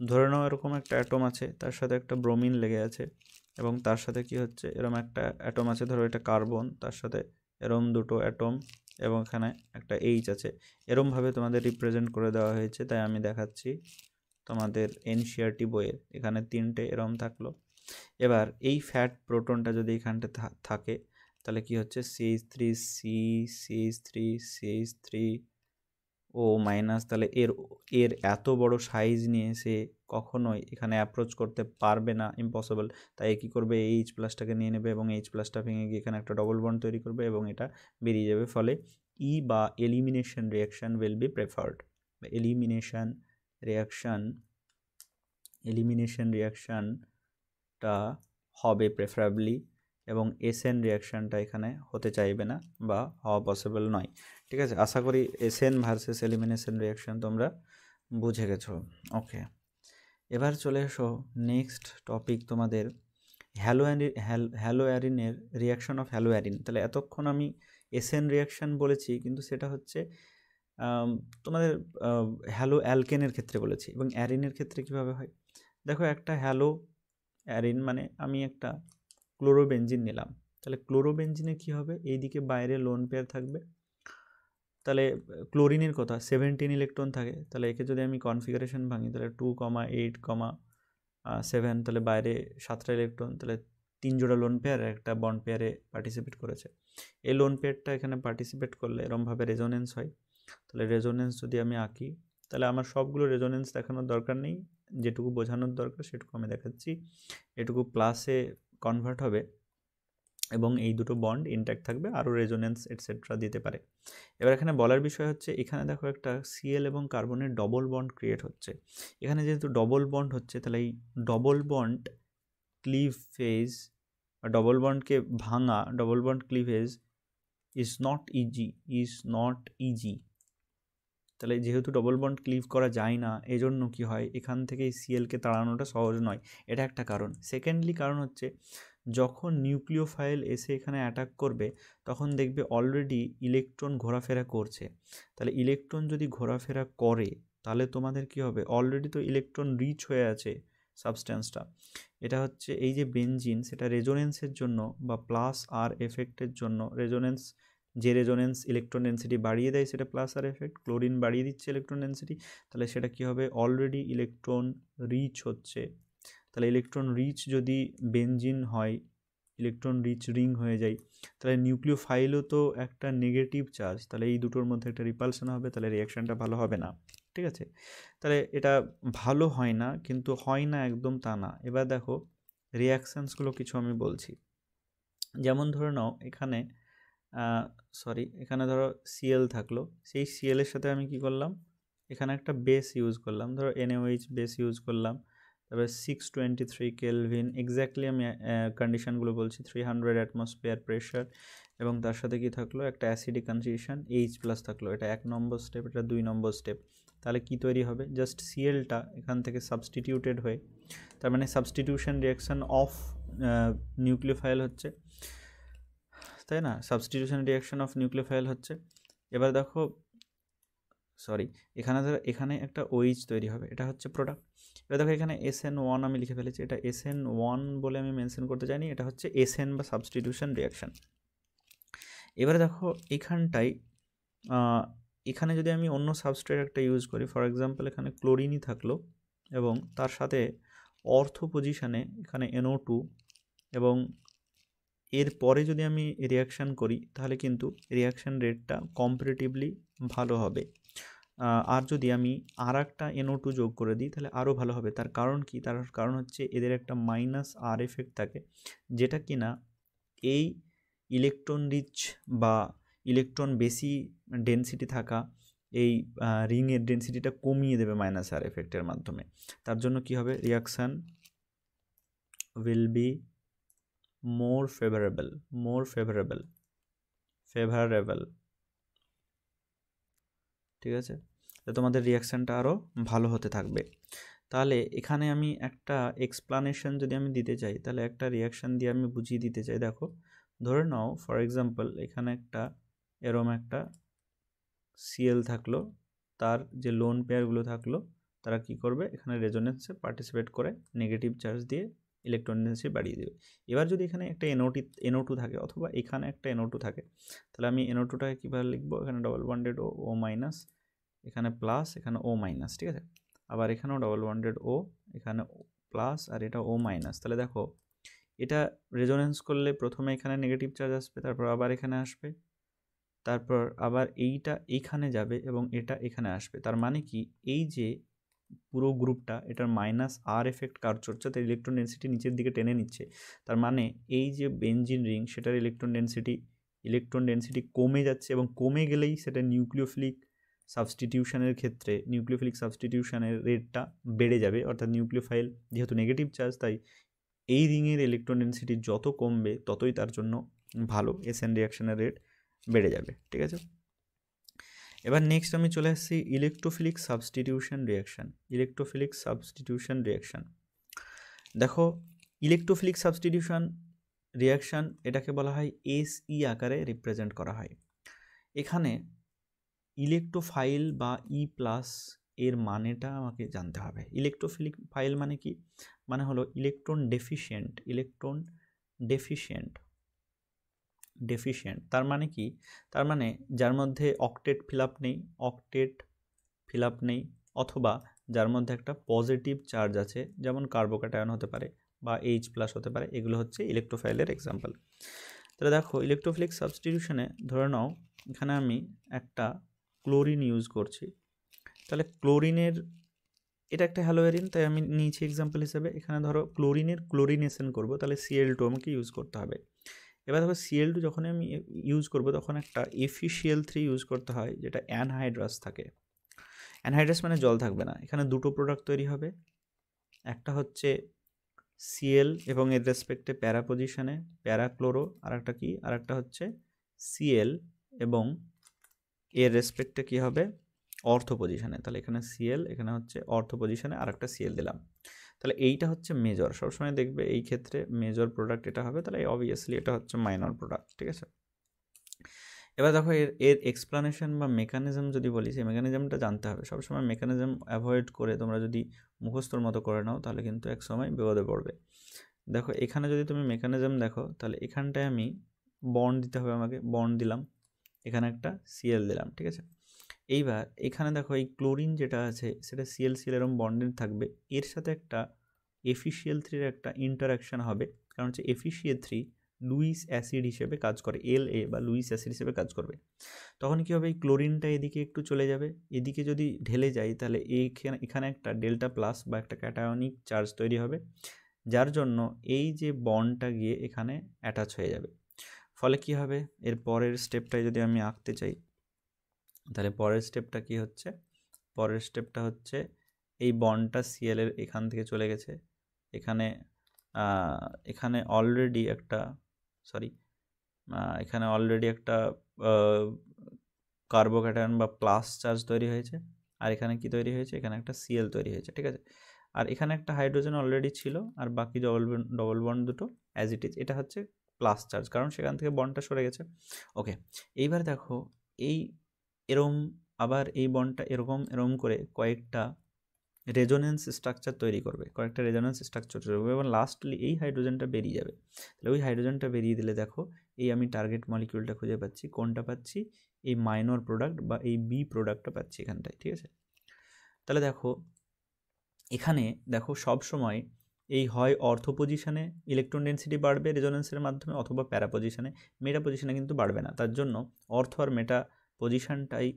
S1: ধরে নাও এরকম একটা অ্যাটম আছে, তার সাথে একটা ব্রোমিন লেগে আছে, এবং তার সাথে কি হচ্ছে, এরকম একটা অ্যাটম আছে, ধরো এটা কার্বন, তার সাথে এরম দুটো অ্যাটম, এবং এখানে একটা H আছে। এরমভাবে তোমাদের রিপ্রেজেন্ট করে দেওয়া হয়েছে, তাই আমি দেখাচ্ছি তোমাদের এনসিআরটি বইয়ের। এখানে 3টে এরম থাকলো। এবার এই ফ্যাট প্রোটনটা যদি এখানটা থাকে, তাহলে কি হচ্ছে, CH3, তাহলে এর এত বড় সাইজ নিয়ে সে কখনোই এখানে অ্যাপ্রোচ করতে পারবে না, ইম্পসিবল। তাই কি করবে, H+টাকে নিয়ে নেবে এবং H+টা ভেঙে গিয়ে এখানে একটা ডবল বন্ড তৈরি করবে এবং এটা বেরিয়ে যাবে। ফলে বা elimination reaction will be preferred. Elimination রিয়াকশানটা হবে প্রেফারেবলি, এবং এসএন রিয়াকশানটা এখানে হতে চাইবে না বা হওয়া পসিবল নয়। ঠিক আছে, আশা করি এসএন ভার্সেস এলিমিনেশন রিয়াকশান তোমরা বুঝে গেছো। ওকে, এবার চলে এসো নেক্সট টপিক তোমাদের হ্যালোঅ্যারিনের রিয়াকশন অফ হ্যালোঅ্যারিন। তাহলে এতক্ষণ আমি এসএন রিয়াকশান বলেছি, কিন্তু সেটা হচ্ছে তোমাদের হ্যালো অ্যালকেনের ক্ষেত্রে বলেছি, এবং অ্যারিনের ক্ষেত্রে কীভাবে হয় দেখো। একটা হ্যালো অ্যারিন মানে আমি একটা ক্লোরোবেনজিন নিলাম, তাহলে ক্লোরোবেনজিনে কি হবে, এইদিকে বাইরে লোন পেয়ার থাকবে। তাহলে ক্লোরিনের কথা 17 ইলেকট্রন থাকে, তাহলে একে যদি আমি কনফিগারেশন ভাঙি, তাহলে 2,8,7, তাহলে বাইরে 7টা ইলেকট্রন, তাহলে 3 জোড়া লোন পেয়ার একটা বন্ড পেয়ারে পার্টিসিপেট করেছে। এই লোন পেয়ারটা এখানে পার্টিসিপেট করলে এরমভাবে রেজোনেন্স হয়। তাহলে রেজোনেন্স যদি আমি আঁকি, তাহলে আমার সবগুলো রেজোনেন্স দেখানোর দরকার নেই, যেটুকু বোঝানোর দরকার সেটুকু আমি দেখাচ্ছি। এটুকু প্লাসে কনভার্ট হবে এবং এই দুটো বন্ড ইনট্যাক্ট থাকবে, আরও রেজোনেন্স এটসেট্রা দিতে পারে। এবার এখানে বলার বিষয় হচ্ছে, এখানে দেখো একটা সিএল এবং কার্বনের ডবল বন্ড ক্রিয়েট হচ্ছে। এখানে যেহেতু ডবল বন্ড হচ্ছে, তাহলে এই ডবল বন্ড ক্লিভেজ, ডবল বন্ডকে ভাঙা, double bond cleavage is not easy. তাহলে যেহেতু ডবল বন্ড ক্লিভ করা যায় না, এজন্য কি হয়, এখান থেকে এই সিএলকে তাড়ানোটা সহজ নয়, এটা একটা কারণ। সেকেন্ডলি কারণ হচ্ছে, যখন নিউক্লিওফাইল এসে এখানে অ্যাটাক করবে, তখন দেখবে অলরেডি ইলেকট্রন ঘোরাফেরা করছে। তাহলে ইলেকট্রন যদি ঘোরাফেরা করে, তাহলে তোমাদের কি হবে, অলরেডি তো ইলেকট্রন রিচ হয়ে আছে সাবস্ট্যান্সটা। এটা হচ্ছে এই যে বেনজিন, সেটা রেজোনেন্সের জন্য বা প্লাস আর এফেক্টের জন্য, যে রেজোনেন্স ইলেকট্রন ডেন্সিটি বাড়িয়ে দেয় সেটা প্লাস আর এফেক্ট, ক্লোরিন বাড়িয়ে দিচ্ছে ইলেকট্রন ডেন্সিটি, তাহলে সেটা কি হবে, অলরেডি ইলেকট্রন রিচ হচ্ছে। তাহলে ইলেকট্রন রিচ যদি বেনজিন হয়, ইলেকট্রন রিচ রিং হয়ে যায়, তাহলে নিউক্লিওফাইলও তো একটা নেগেটিভ চার্জ, তাহলে এই দুটোর মধ্যে একটা রিপালশন হবে, তাহলে রিয়াকশানটা ভালো হবে না। ঠিক আছে, তাহলে এটা ভালো হয় না, কিন্তু হয় না একদম তা না। এবার দেখো রিয়াকশানসগুলো কিছু আমি বলছি, যেমন ধরে নাও এখানে এখানে ধরো সিএল থাকলো, সেই সিএলের সাথে আমি কি করলাম, এখানে একটা বেস ইউজ করলাম, ধরো NaOH বেস ইউজ করলাম, তারপরে 623 কেলভিন, এক্স্যাক্টলি আমি কন্ডিশনগুলো বলছি, 300 অ্যাটমসফিয়ার প্রেশার, এবং তার সাথে কি থাকলো, একটা অ্যাসিডিক কনসিউশন H+ থাকলো। এটা 1 নম্বর স্টেপ, এটা 2 নম্বর স্টেপ। তাহলে কি তৈরি হবে, জাস্ট সিএলটা এখান থেকে সাবস্টিটিউটেড হয়ে, তার মানে সাবস্টিটিউশন রিয়াকশান অফ নিউক্লিওফাইল হচ্ছে, তাই না, সাবস্টিটিউশন রিয়াকশন অফ নিউক্লিওফাইল হচ্ছে। এবার দেখো এখানে একটা OH তৈরি হবে, এটা হচ্ছে প্রোডাক্ট। এবার দেখো এখানে SN1 আমি লিখে ফেলেছি, এটা SN1 বলে আমি মেনশন করতে চাইনি, এটা হচ্ছে SN বা সাবস্টিটিউশন রিয়াকশান। এবারে দেখো এখানে যদি আমি অন্য সাবস্ট্রেট একটা ইউজ করি, ফর এক্সাম্পল এখানে ক্লোরিনই থাকলো, এবং তার সাথে অর্থো পজিশানে এখানে NO2, এবং এরপরে যদি আমি রিয়াকশান করি, তাহলে কিন্তু রিয়াকশান রেটটা কম্পারেটিভলি ভালো হবে। আর যদি আমি আর একটা NO2 যোগ করে দিই তাহলে আরও ভালো হবে। তার কারণ কি? তার কারণ হচ্ছে এদের একটা -R এফেক্ট থাকে, যেটা কিনা এই ইলেকট্রন রিচ বা ইলেকট্রন বেশি ডেনসিটি থাকা এই রিংয়ের ডেনসিটিটা কমিয়ে দেবে -R এফেক্টের মাধ্যমে। তার জন্য কি হবে? Reaction will be more favorable, ঠিক আছে? তো তোমাদের রিয়াকশানটা আরও ভালো হতে থাকবে। তাহলে এখানে আমি একটা এক্সপ্লানেশন যদি আমি দিতে চাই, তাহলে একটা রিয়াকশান দিয়ে আমি বুঝিয়ে দিতে চাই। দেখো, ধরে নাও ফর এক্সাম্পল এখানে একটা এরম একটা Cl থাকলো, তার যে লোন পেয়ারগুলো থাকলো তারা কি করবে? এখানে রেজোনেন্সে পার্টিসিপেট করে নেগেটিভ চার্জ দিয়ে ইলেকট্রন ডেন্সিটি বাড়িয়ে দেবে। এবার যদি এখানে একটা NO2 থাকে অথবা এখানে একটা NO2 থাকে, তাহলে আমি NO2টাকে কীভাবে লিখবো? এখানে ডবল বন্ডেড O মাইনাস, এখানে প্লাস, এখানে O মাইনাস, ঠিক আছে? আবার এখানেও ডবল বন্ডেড O, এখানে প্লাস আর এটা O মাইনাস। তাহলে দেখো, এটা রেজোনেন্স করলে প্রথমে এখানে নেগেটিভ চার্জ আসবে, তারপর আবার এখানে আসবে, তারপর আবার এইটা এইখানে যাবে এবং এটা এখানে আসবে। তার মানে কি? এই যে পুরো গ্রুপটা, এটার -R এফেক্ট কাজ করছে, তাই ইলেকট্রন ডেন্সিটি নিচের দিকে টেনে নিচ্ছে। তার মানে এই যে বেনজিন রিং, সেটার ইলেকট্রন ডেন্সিটি কমে যাচ্ছে, এবং কমে গেলেই সেটা নিউক্লিওফিলিক সাবস্টিটিউশনের ক্ষেত্রে নিউক্লিওফিলিক সাবস্টিটিউশনের রেটটা বেড়ে যাবে। অর্থাৎ নিউক্লিওফাইল যেহেতু নেগেটিভ চার্জ, তাই এই রিংয়ের ইলেকট্রন ডেন্সিটি যত কমবে ততই তার জন্য ভালো, SN রিয়াকশনের রেট বেড়ে যাবে, ঠিক আছে? এবার নেক্সট আমি চলে আসছি ইলেকট্রোফিলিক সাবস্টিটিউশন রিয়াকশান। দেখো, ইলেকট্রোফিলিক সাবস্টিটিউশন রিয়াকশান এটাকে বলা হয় SE আকারে রিপ্রেজেন্ট করা হয়। এখানে ইলেকট্রোফাইল বা E+ এর মানেটা আমাকে জানতে হবে। ইলেকট্রোফিলিক ফাইল মানে কি? মানে হলো ইলেকট্রন ডেফিশিয়েন্ট। তার মানে কি? তার মানে যার মধ্যে অক্টেট ফিল আপ নেই, অথবা যার মধ্যে একটা পজিটিভ চার্জ আছে, যেমন কার্বোক্যাটায়ন হতে পারে বা H+ হতে পারে। এগুলো হচ্ছে ইলেকট্রোফাইলের এক্সাম্পল। তাহলে দেখো, ইলেকট্রোফিলিক সাবস্টিটিউশনে ধরে নাও এখানে আমি একটা ক্লোরিন ইউজ করছি। তাহলে ক্লোরিনের, এটা একটা হ্যালোয়েরিন, তাই আমি নিয়েছি এক্সাম্পল হিসেবে। এখানে ধরো ক্লোরিনের ক্লোরিনেশন করব, তাহলে Cl2 আমাকে ইউজ করতে হবে। এবার দেখো, Cl2 যখন আমি ইউজ করব তখন একটা FeCl3 ইউজ করতে হয়, যেটা অ্যানহাইড্রাস থাকে। অ্যানহাইড্রাস মানে জল থাকবে না। এখানে দুটো প্রোডাক্ট তৈরি হবে, একটা হচ্ছে Cl এবং এর রেসপেক্টে প্যারা পজিশনে প্যারাক্লোরো, আর একটা কি, আর একটা হচ্ছে Cl এবং এর রেসপেক্টে কি হবে? অর্থ পজিশনে। তাহলে এখানে Cl, এখানে হচ্ছে অর্থ পজিশনে আর একটা Cl দিলাম। তাহলে এইটা হচ্ছে মেজর। সবসময় দেখবে এই ক্ষেত্রে মেজর প্রোডাক্ট এটা হবে, তাহলে অবভিয়াসলি এটা হচ্ছে মাইনর প্রোডাক্ট, ঠিক আছে? এবার দেখো, এর এক্সপ্লানেশন বা মেকানিজম যদি বলি, সেই মেকানিজমটা জানতে হবে। সবসময় মেকানিজম অ্যাভয়েড করে তোমরা যদি মুখস্থর মতো করে নাও, তাহলে কিন্তু এক সময় বিপদে পড়বে। দেখো, এখানে যদি তুমি মেকানিজম দেখো, তাহলে এখানটায় আমি বন্ড দিতে হবে, আমাকে বন্ড দিলাম, এখানে একটা Cl দিলাম, ঠিক আছে? এইবার এখানে দেখো, এই ক্লোরিন যেটা আছে সেটা Cl এরকম বন্ডেড থাকবে, এর সাথে একটা FeCl3 একটা ইন্টারাকশান হবে। কারণ হচ্ছে FeCl3 লুইস অ্যাসিড হিসেবে কাজ করে, La বা লুইস অ্যাসিড হিসেবে কাজ করবে। তখন কী হবে? এই ক্লোরিনটা এদিকে একটু চলে যাবে, এদিকে যদি ঢেলে যায় তাহলে এখানে একটা ডেল্টা প্লাস বা একটা ক্যাটায়নিক চার্জ তৈরি হবে, যার জন্য এই যে বন্ডটা গিয়ে এখানে অ্যাটাচ হয়ে যাবে। ফলে কি হবে? এর পরের স্টেপটাই যদি আমি আঁকতে চাই, তাহলে পরের স্টেপটা কি হচ্ছে? পরের স্টেপটা হচ্ছে এই বন্ডটা Cl এর এখান থেকে চলে গেছে, এখানে অলরেডি একটা কার্বোক্যাটায়ন বা প্লাস চার্জ তৈরি হয়েছে, আর এখানে কি তৈরি হয়েছে? এখানে একটা Cl তৈরি হয়েছে, ঠিক আছে? আর এখানে একটা হাইড্রোজেন অলরেডি ছিল, আর বাকি ডবল বন্ড দুটো অ্যাজ ইট ইজ। এটা হচ্ছে প্লাস চার্জ, কারণ সেখান থেকে বন্ডটা সরে গেছে। ওকে, এইবার দেখো, আবার এই বন্ডটা এরকম করে কয়েকটা রেজোনেন্স স্ট্রাকচার তৈরি করবে, এবং লাস্টলি এই হাইড্রোজেনটা বেরিয়ে যাবে। তাহলে ওই হাইড্রোজেনটা বেরিয়ে দিলে দেখো, এই আমি টার্গেট মলিকিউলটা খুঁজে পাচ্ছি। কোনটা পাচ্ছি? এই মাইনর প্রোডাক্ট বা এই বি প্রোডাক্টটা পাচ্ছি এখানটায়, ঠিক আছে? তাহলে দেখো, এখানে দেখো সব সময় এই হয় অর্থ পজিশনে ইলেকট্রন ডেন্সিটি বাড়বে রেজোনেন্সের মাধ্যমে, অথবা প্যারা পজিশনে। মেটা পজিশনে কিন্তু বাড়বে না। তার জন্য অর্থ আর মেটা পজিশনটাই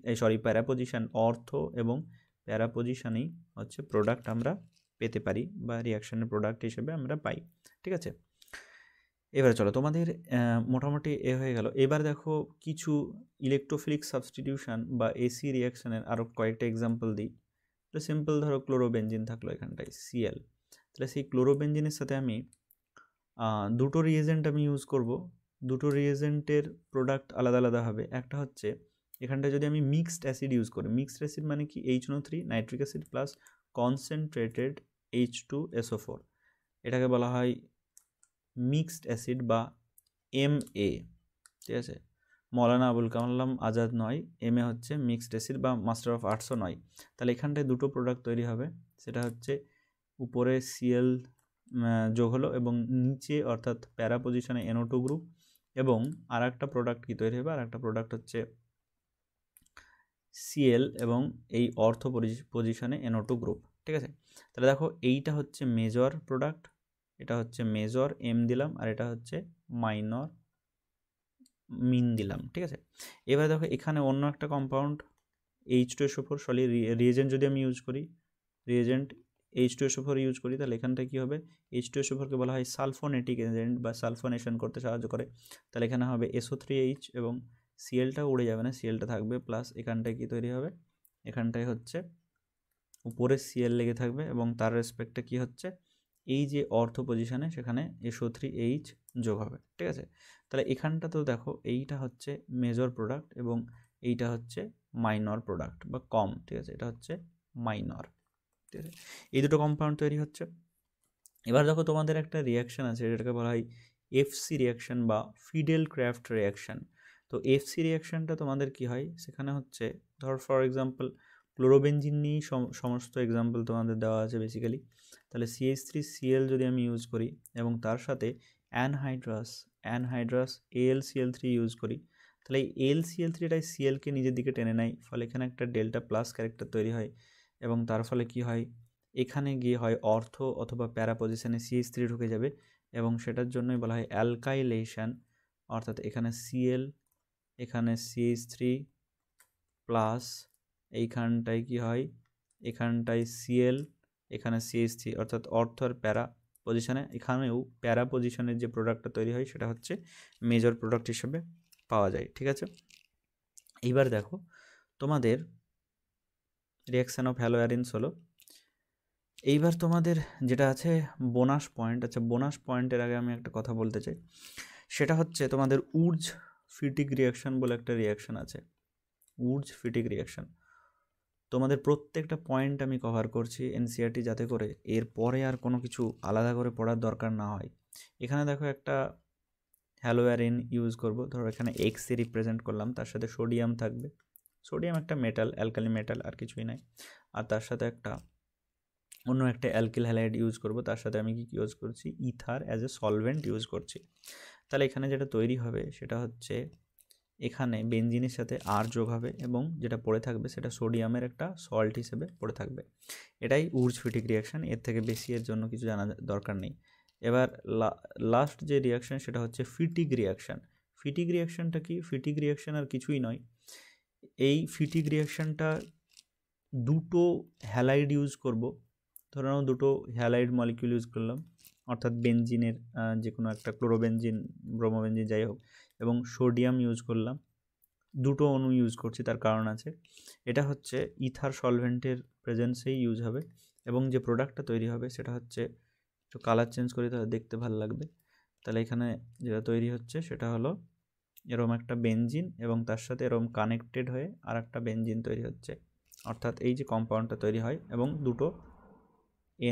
S1: প্যারা পজিশন অর্থ এবং প্যারা পজিশনেই হচ্ছে প্রোডাক্ট আমরা পেতে পারি বা রিয়াকশনের প্রোডাক্ট হিসেবে আমরা পাই। ঠিক আছে, এবারে চলো তোমাদের মোটামুটি হয়ে গেল। এবার দেখো কিছু ইলেকট্রোফিলিক সাবস্টিটিউশন বা এসি রিয়াকশনের আরও কয়েকটা এক্সাম্পল দিই। তো সিম্পল ধরো ক্লোরোবেনজিন থাকলো এখানটায় সিএল, তাহলে সেই ক্লোরোবেনজিনের সাথে আমি দুটো রিয়েজেন্ট আমি ইউজ করব। দুটো রিয়েজেন্টের প্রোডাক্ট আলাদা আলাদা হবে। একটা হচ্ছে এখানটায় যদি আমি মিক্সড অ্যাসিড ইউজ করি, মিক্সড অ্যাসিড মানে কি HNO3 nitric acid plus concentrated H2SO4, এটাকে বলা হয় মিক্সড অ্যাসিড বা MA। ঠিক আছে, মৌলানা আবুল কালাম আজাদ নয়, MA হচ্ছে মিক্সড অ্যাসিড বা মাস্টার অফ আর্টসও নয়। তাহলে এখানটায় দুটো প্রোডাক্ট তৈরি হবে, সেটা হচ্ছে উপরে সিএল যোগ হলো এবং নিচে অর্থাৎ প্যারা পজিশনে NO2 গ্রুপ, এবং আর একটা প্রোডাক্ট কি তৈরি হবে, আর একটা প্রোডাক্ট হচ্ছে সিএল এবং এই অর্থ পজিশনে NO2 গ্রুপ। ঠিক আছে, তাহলে দেখো এইটা হচ্ছে মেজর প্রোডাক্ট, এটা হচ্ছে মেজর M দিলাম, আর এটা হচ্ছে মাইনর মিন দিলাম। ঠিক আছে, এবার দেখো এখানে অন্য একটা কম্পাউন্ড H2SO4 সলিড রিয়েজেন্ট যদি আমি ইউজ করি, রিয়েজেন্ট H2SO4 ইউজ করি, তাহলে এখানটায় কী হবে, H2SO4কে বলা হয় সালফোনেটিক এজেন্ট বা সালফোনেশন করতে সাহায্য করে। তাহলে এখানে হবে SO3H এবং সিএলটা উড়ে যাবে না, সিএলটা থাকবে, প্লাস এখানটায় কী তৈরি হবে, এখানটায় হচ্ছে উপরে সিএল লেগে থাকবে এবং তার রেসপেক্টে কী হচ্ছে, এই যে অর্থ পজিশনে সেখানে SO3H যোগ হবে। ঠিক আছে, তাহলে এখানটা তো দেখো এইটা হচ্ছে মেজর প্রোডাক্ট এবং এইটা হচ্ছে মাইনর প্রোডাক্ট বা কম। ঠিক আছে, এটা হচ্ছে মাইনর। ঠিক আছে, এই দুটো কম্পাউন্ড তৈরি হচ্ছে। এবার দেখো তোমাদের একটা রিয়াকশান আছে, যেটাকে বলা হয় FC রিয়াকশান বা ফিডেল ক্রাফট রিয়াকশান। তো FC রিয়াকশানটা তোমাদের কি হয়, সেখানে হচ্ছে ধর ফর এক্সাম্পল ক্লোরোবেনজিন নিয়েই সমস্ত এক্সাম্পল তোমাদের দেওয়া আছে বেসিক্যালি। তাহলে CH3Cl যদি আমি ইউজ করি এবং তার সাথে অ্যানহাইড্রাস AlCl3 ইউজ করি, তাহলে এই AlCl3টাই সিএলকে নিজের দিকে টেনে নেয়, ফলে এখানে একটা ডেল্টা প্লাস ক্যারেক্টার তৈরি হয় এবং তার ফলে কি হয়, এখানে গিয়ে হয় অর্থ অথবা প্যারা পজিশনে CH3 ঢুকে যাবে এবং সেটার জন্যই বলা হয় অ্যালকাইলেশন। অর্থাৎ এখানে Cl, এখানে CH3 প্লাস এইখানটায় কি হয়, এখানটায় Cl, এখানে CH3, অর্থাৎ অর্থ আর প্যারা পজিশনে, এখানেও প্যারা পজিশনের যে প্রোডাক্টটা তৈরি হয় সেটা হচ্ছে মেজর প্রোডাক্ট হিসেবে পাওয়া যায়। ঠিক আছে, এইবার দেখো তোমাদের রিয়াকশান অফ হ্যালোয়ারিনস হলো। এইবার তোমাদের যেটা আছে বোনাস পয়েন্ট। আচ্ছা, বোনাস পয়েন্টের আগে আমি একটা কথা বলতে চাই, সেটা হচ্ছে তোমাদের উর্জ ফিটিক রিয়াকশান বলে একটা রিয়াকশান আছে, উর্জ ফিটিক রিয়াকশান। তোমাদের প্রত্যেকটা পয়েন্ট আমি কভার করছি NCERT, যাতে করে এর পরে আর কোনো কিছু আলাদা করে পড়ার দরকার না হয়। এখানে দেখো একটা হ্যালোয়ারিন ইউজ করব, ধরো এখানে X এ রিপ্রেজেন্ট করলাম, তার সাথে সোডিয়াম থাকবে, সোডিয়াম একটা মেটাল, অ্যালকালি মেটাল, আর কিছুই নাই। আর তার সাথে একটা অন্য একটা অ্যালকিল হ্যালাইড ইউজ করব, তার সাথে আমি কি ইউজ করছি, ether as a solvent use করছি। তাহলে এখানে যেটা তৈরি হবে সেটা হচ্ছে এখানে বেনজিনের সাথে আর যোগ হবে এবং যেটা পড়ে থাকবে সেটা সোডিয়ামের একটা সল্ট হিসেবে পড়ে থাকবে। এটাই উর্জ ফিটিক রিয়াকশান, এর থেকে বেশি এর জন্য কিছু জানা দরকার নেই। এবার লাস্ট যে রিয়াকশান সেটা হচ্ছে ফিটিক রিয়াকশান। ফিটিক রিয়াকশানটা কি, ফিটিক রিয়াকশান আর কিছুই নয়, এই ফিটিক রিয়াকশানটা দুটো হ্যালাইড ইউজ করব, ধরে নাও দুটো হ্যালাইড মলিকিউল ইউজ করলাম, অর্থাৎ বেনজিনের যে কোনো একটা ক্লোরোবেনজিন, ব্রোমোবেনজিন, যাই হোক, এবং সোডিয়াম ইউজ করলাম, দুটো অণু ইউজ করছি, তার কারণ আছে। এটা হচ্ছে ইথার সলভেন্টের প্রেজেন্সেই ইউজ হবে এবং যে প্রোডাক্টটা তৈরি হবে সেটা হচ্ছে, একটু কালার চেঞ্জ করে তাহলে দেখতে ভালো লাগবে। তাহলে এখানে যেটা তৈরি হচ্ছে সেটা হলো এরকম একটা বেনজিন এবং তার সাথে এরকম কানেক্টেড হয়ে আর একটা বেনজিন তৈরি হচ্ছে, অর্থাৎ এই যে কম্পাউন্ডটা তৈরি হয় এবং দুটো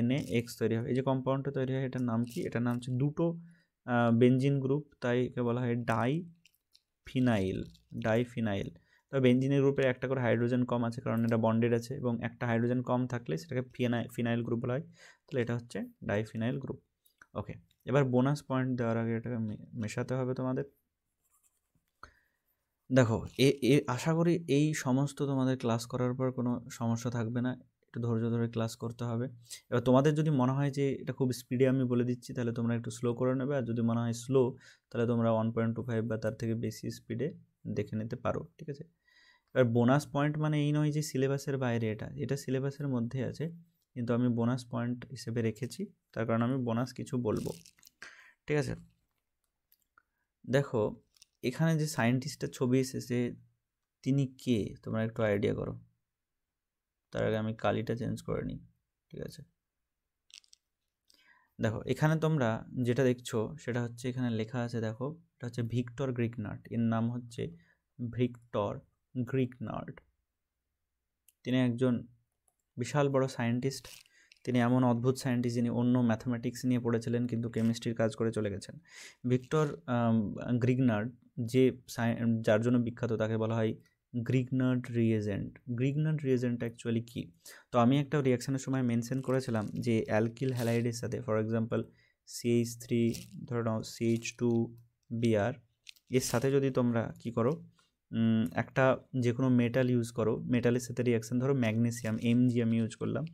S1: NaX তৈরি হয়। এই যে কম্পাউন্ডটা তৈরি হয় এটার নাম কি, এটার নাম হচ্ছে দুটো বেনজিন গ্রুপ, তাই একে বলা হয় ডাইফিনাইল। তবে বেনজিনের গ্রুপের একটা করে হাইড্রোজেন কম আছে, কারণ এটা বন্ডেড আছে, এবং একটা হাইড্রোজেন কম থাকলে সেটাকে ফিনাইল গ্রুপ বলা হয়। তাহলে এটা হচ্ছে ডাইফিনাইল গ্রুপ। ওকে, এবার বোনাস পয়েন্ট দেওয়ার আগে এটাকে মেশাতে হবে তোমাদের। দেখো আশা করি এই সমস্ত তোমাদের ক্লাস করার পর কোনো সমস্যা থাকবে না, একটু ধৈর্য ধরে ক্লাস করতে হবে। এবার তোমাদের যদি মনে হয় যে এটা খুব স্পিডে আমি বলে দিচ্ছি, তাহলে তোমরা একটু স্লো করে নেবে, আর যদি মনে হয় স্লো তাহলে তোমরা 1.25 বা তার থেকে বেশি স্পিডে দেখে নিতে পারো। ঠিক আছে, এবার বোনাস পয়েন্ট মানে এই নয় যে সিলেবাসের বাইরে, এটা সিলেবাসের মধ্যে আছে, কিন্তু আমি বোনাস পয়েন্ট হিসেবে রেখেছি, তার কারণ আমি বোনাস কিছু বলবো। ঠিক আছে, দেখো এখানে যে সায়েন্টিস্টের ছবি এসেছে তিনি কে তোমরা একটু আইডিয়া করো। তার আগে আমি কালিটা চেঞ্জ করে নিই। ঠিক আছে, দেখো এখানে তোমরা যেটা দেখছো সেটা হচ্ছে এখানে লেখা আছে, দেখো এটা হচ্ছে ভিক্টর গ্রিগনার্ড, এর নাম হচ্ছে ভিক্টর গ্রিগনার্ড। তিনি একজন বিশাল বড় সায়েন্টিস্ট, তিনি এমন অদ্ভুত সায়েন্টিস্ট যিনি অন্য ম্যাথামেটিক্স নিয়ে পড়েছিলেন কিন্তু কেমিস্ট্রির কাজ করে চলে গেছেন। ভিক্টর গ্রিগনার্ড যে যার জন্য বিখ্যাত তাকে বলা হয় Grignard reagent. Grignard reagent actually কী? তো আমি একটা রিয়াকশানের সময় মেনশন করেছিলাম যে অ্যালকিল হ্যালাইডের সাথে, ফর এক্সাম্পল CH3 ধরে নাও CH2Br, এর সাথে যদি তোমরা কি করো, একটা যে কোনো মেটাল ইউজ করো, মেটালের সাথে রিয়াকশান ধরো ম্যাগনেসিয়াম Mg আমি ইউজ করলাম,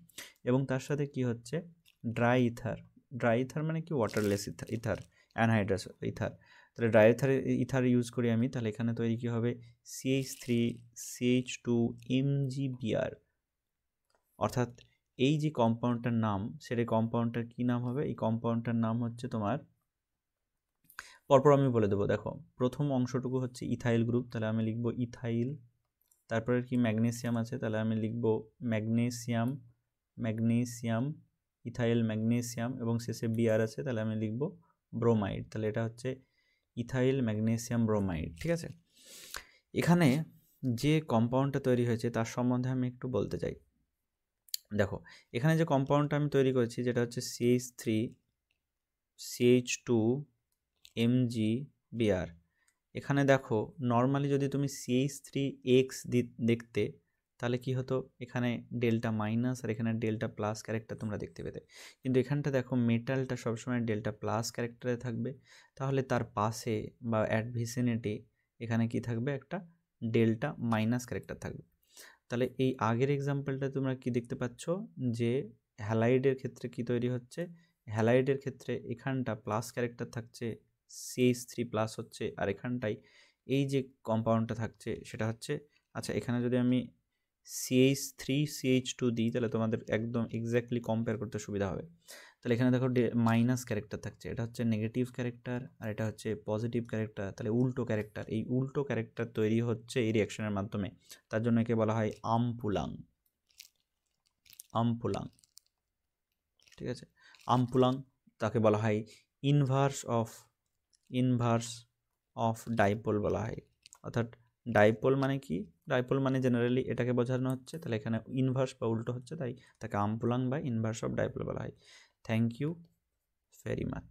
S1: এবং তার সাথে কি হচ্ছে ড্রাই ইথার। ড্রাই ইথার মানে কি ওয়াটারলেস ইথার, অ্যানহাইড্রাস ইথার। তাহলে ড্রাই ইথার ইউজ করি আমি, তাহলে এখানে তৈরি কী হবে CH3CH2MgBr। অর্থাৎ এই যে কম্পাউন্ডটার নাম, সেটা কম্পাউন্ডটার কী নাম হবে? এই কম্পাউন্ডটার নাম হচ্ছে তোমার, পরপর আমি বলে দেবো। দেখো প্রথম অংশটুকু হচ্ছে ইথাইল গ্রুপ, তাহলে আমি লিখব ইথাইল। তারপরে কি ম্যাগনেসিয়াম আছে, তাহলে আমি লিখব ম্যাগনেসিয়াম, ম্যাগনেসিয়াম, ইথাইল ম্যাগনেসিয়াম, এবং শেষে বিআর আছে, তাহলে আমি লিখব ব্রোমাইড। তাহলে এটা হচ্ছে ইথাইল ম্যাগনেসিয়াম ব্রোমাইড। ঠিক আছে, এখানে যে কম্পাউন্ডটা তৈরি হয়েছে তার সম্বন্ধে আমি একটু বলতে চাই। দেখো এখানে যে কম্পাউন্ডটা আমি তৈরি করেছি যেটা হচ্ছে CH3CH2MgBr। এখানে দেখো নর্মালি যদি তুমি CH3X দেখতে তাহলে কি হতো, এখানে ডেল্টা মাইনাস আর এখানে ডেল্টা প্লাস ক্যারেক্টার তোমরা দেখতে পেতে, কিন্তু এখানটা দেখো মেটালটা সবসময় ডেল্টা প্লাস ক্যারেক্টারে থাকবে, তাহলে তার পাশে বা অ্যাট ভিসিনিটি এখানে কি থাকবে, একটা ডেল্টা মাইনাস ক্যারেক্টার থাকবে। তাহলে এই আগের এক্সাম্পলটা তোমরা কি দেখতে পাচ্ছ যে হ্যালাইডের ক্ষেত্রে কি তৈরি হচ্ছে, হ্যালাইডের ক্ষেত্রে এখানটা প্লাস ক্যারেক্টার থাকছে, CH3 প্লাস হচ্ছে, আর এখানটায় এই যে কম্পাউন্ডটা থাকছে সেটা হচ্ছে, আচ্ছা এখানে যদি আমি CH3CH2 দিই তাহলে তোমাদের একদম এক্স্যাক্টলি কম্পেয়ার করতে সুবিধা হবে। তাহলে এখানে দেখো মাইনাস ক্যারেক্টার থাকছে, এটা হচ্ছে নেগেটিভ ক্যারেক্টার আর এটা হচ্ছে পজিটিভ ক্যারেক্টার, তাহলে উল্টো ক্যারেক্টার। এই উল্টো ক্যারেক্টার তৈরি হচ্ছে এই রিয়াকশনের মাধ্যমে, তার জন্য একে বলা হয় আমপুলাং। আমপুলাং, ঠিক আছে, আমপুলাং। তাকে বলা হয় ইনভার্স অফ ডাইপোল বলা হয়। অর্থাৎ ডাইপোল মানে কি, ডাইপোল মানে জেনারেলি এটাকে বোঝানো হচ্ছে, তাহলে এখানে ইনভার্স বা উল্টো হচ্ছে, তাই তাকে আমপুলাং বা ইনভার্স অফ ডাইপোল বলা হয়। Thank you very much.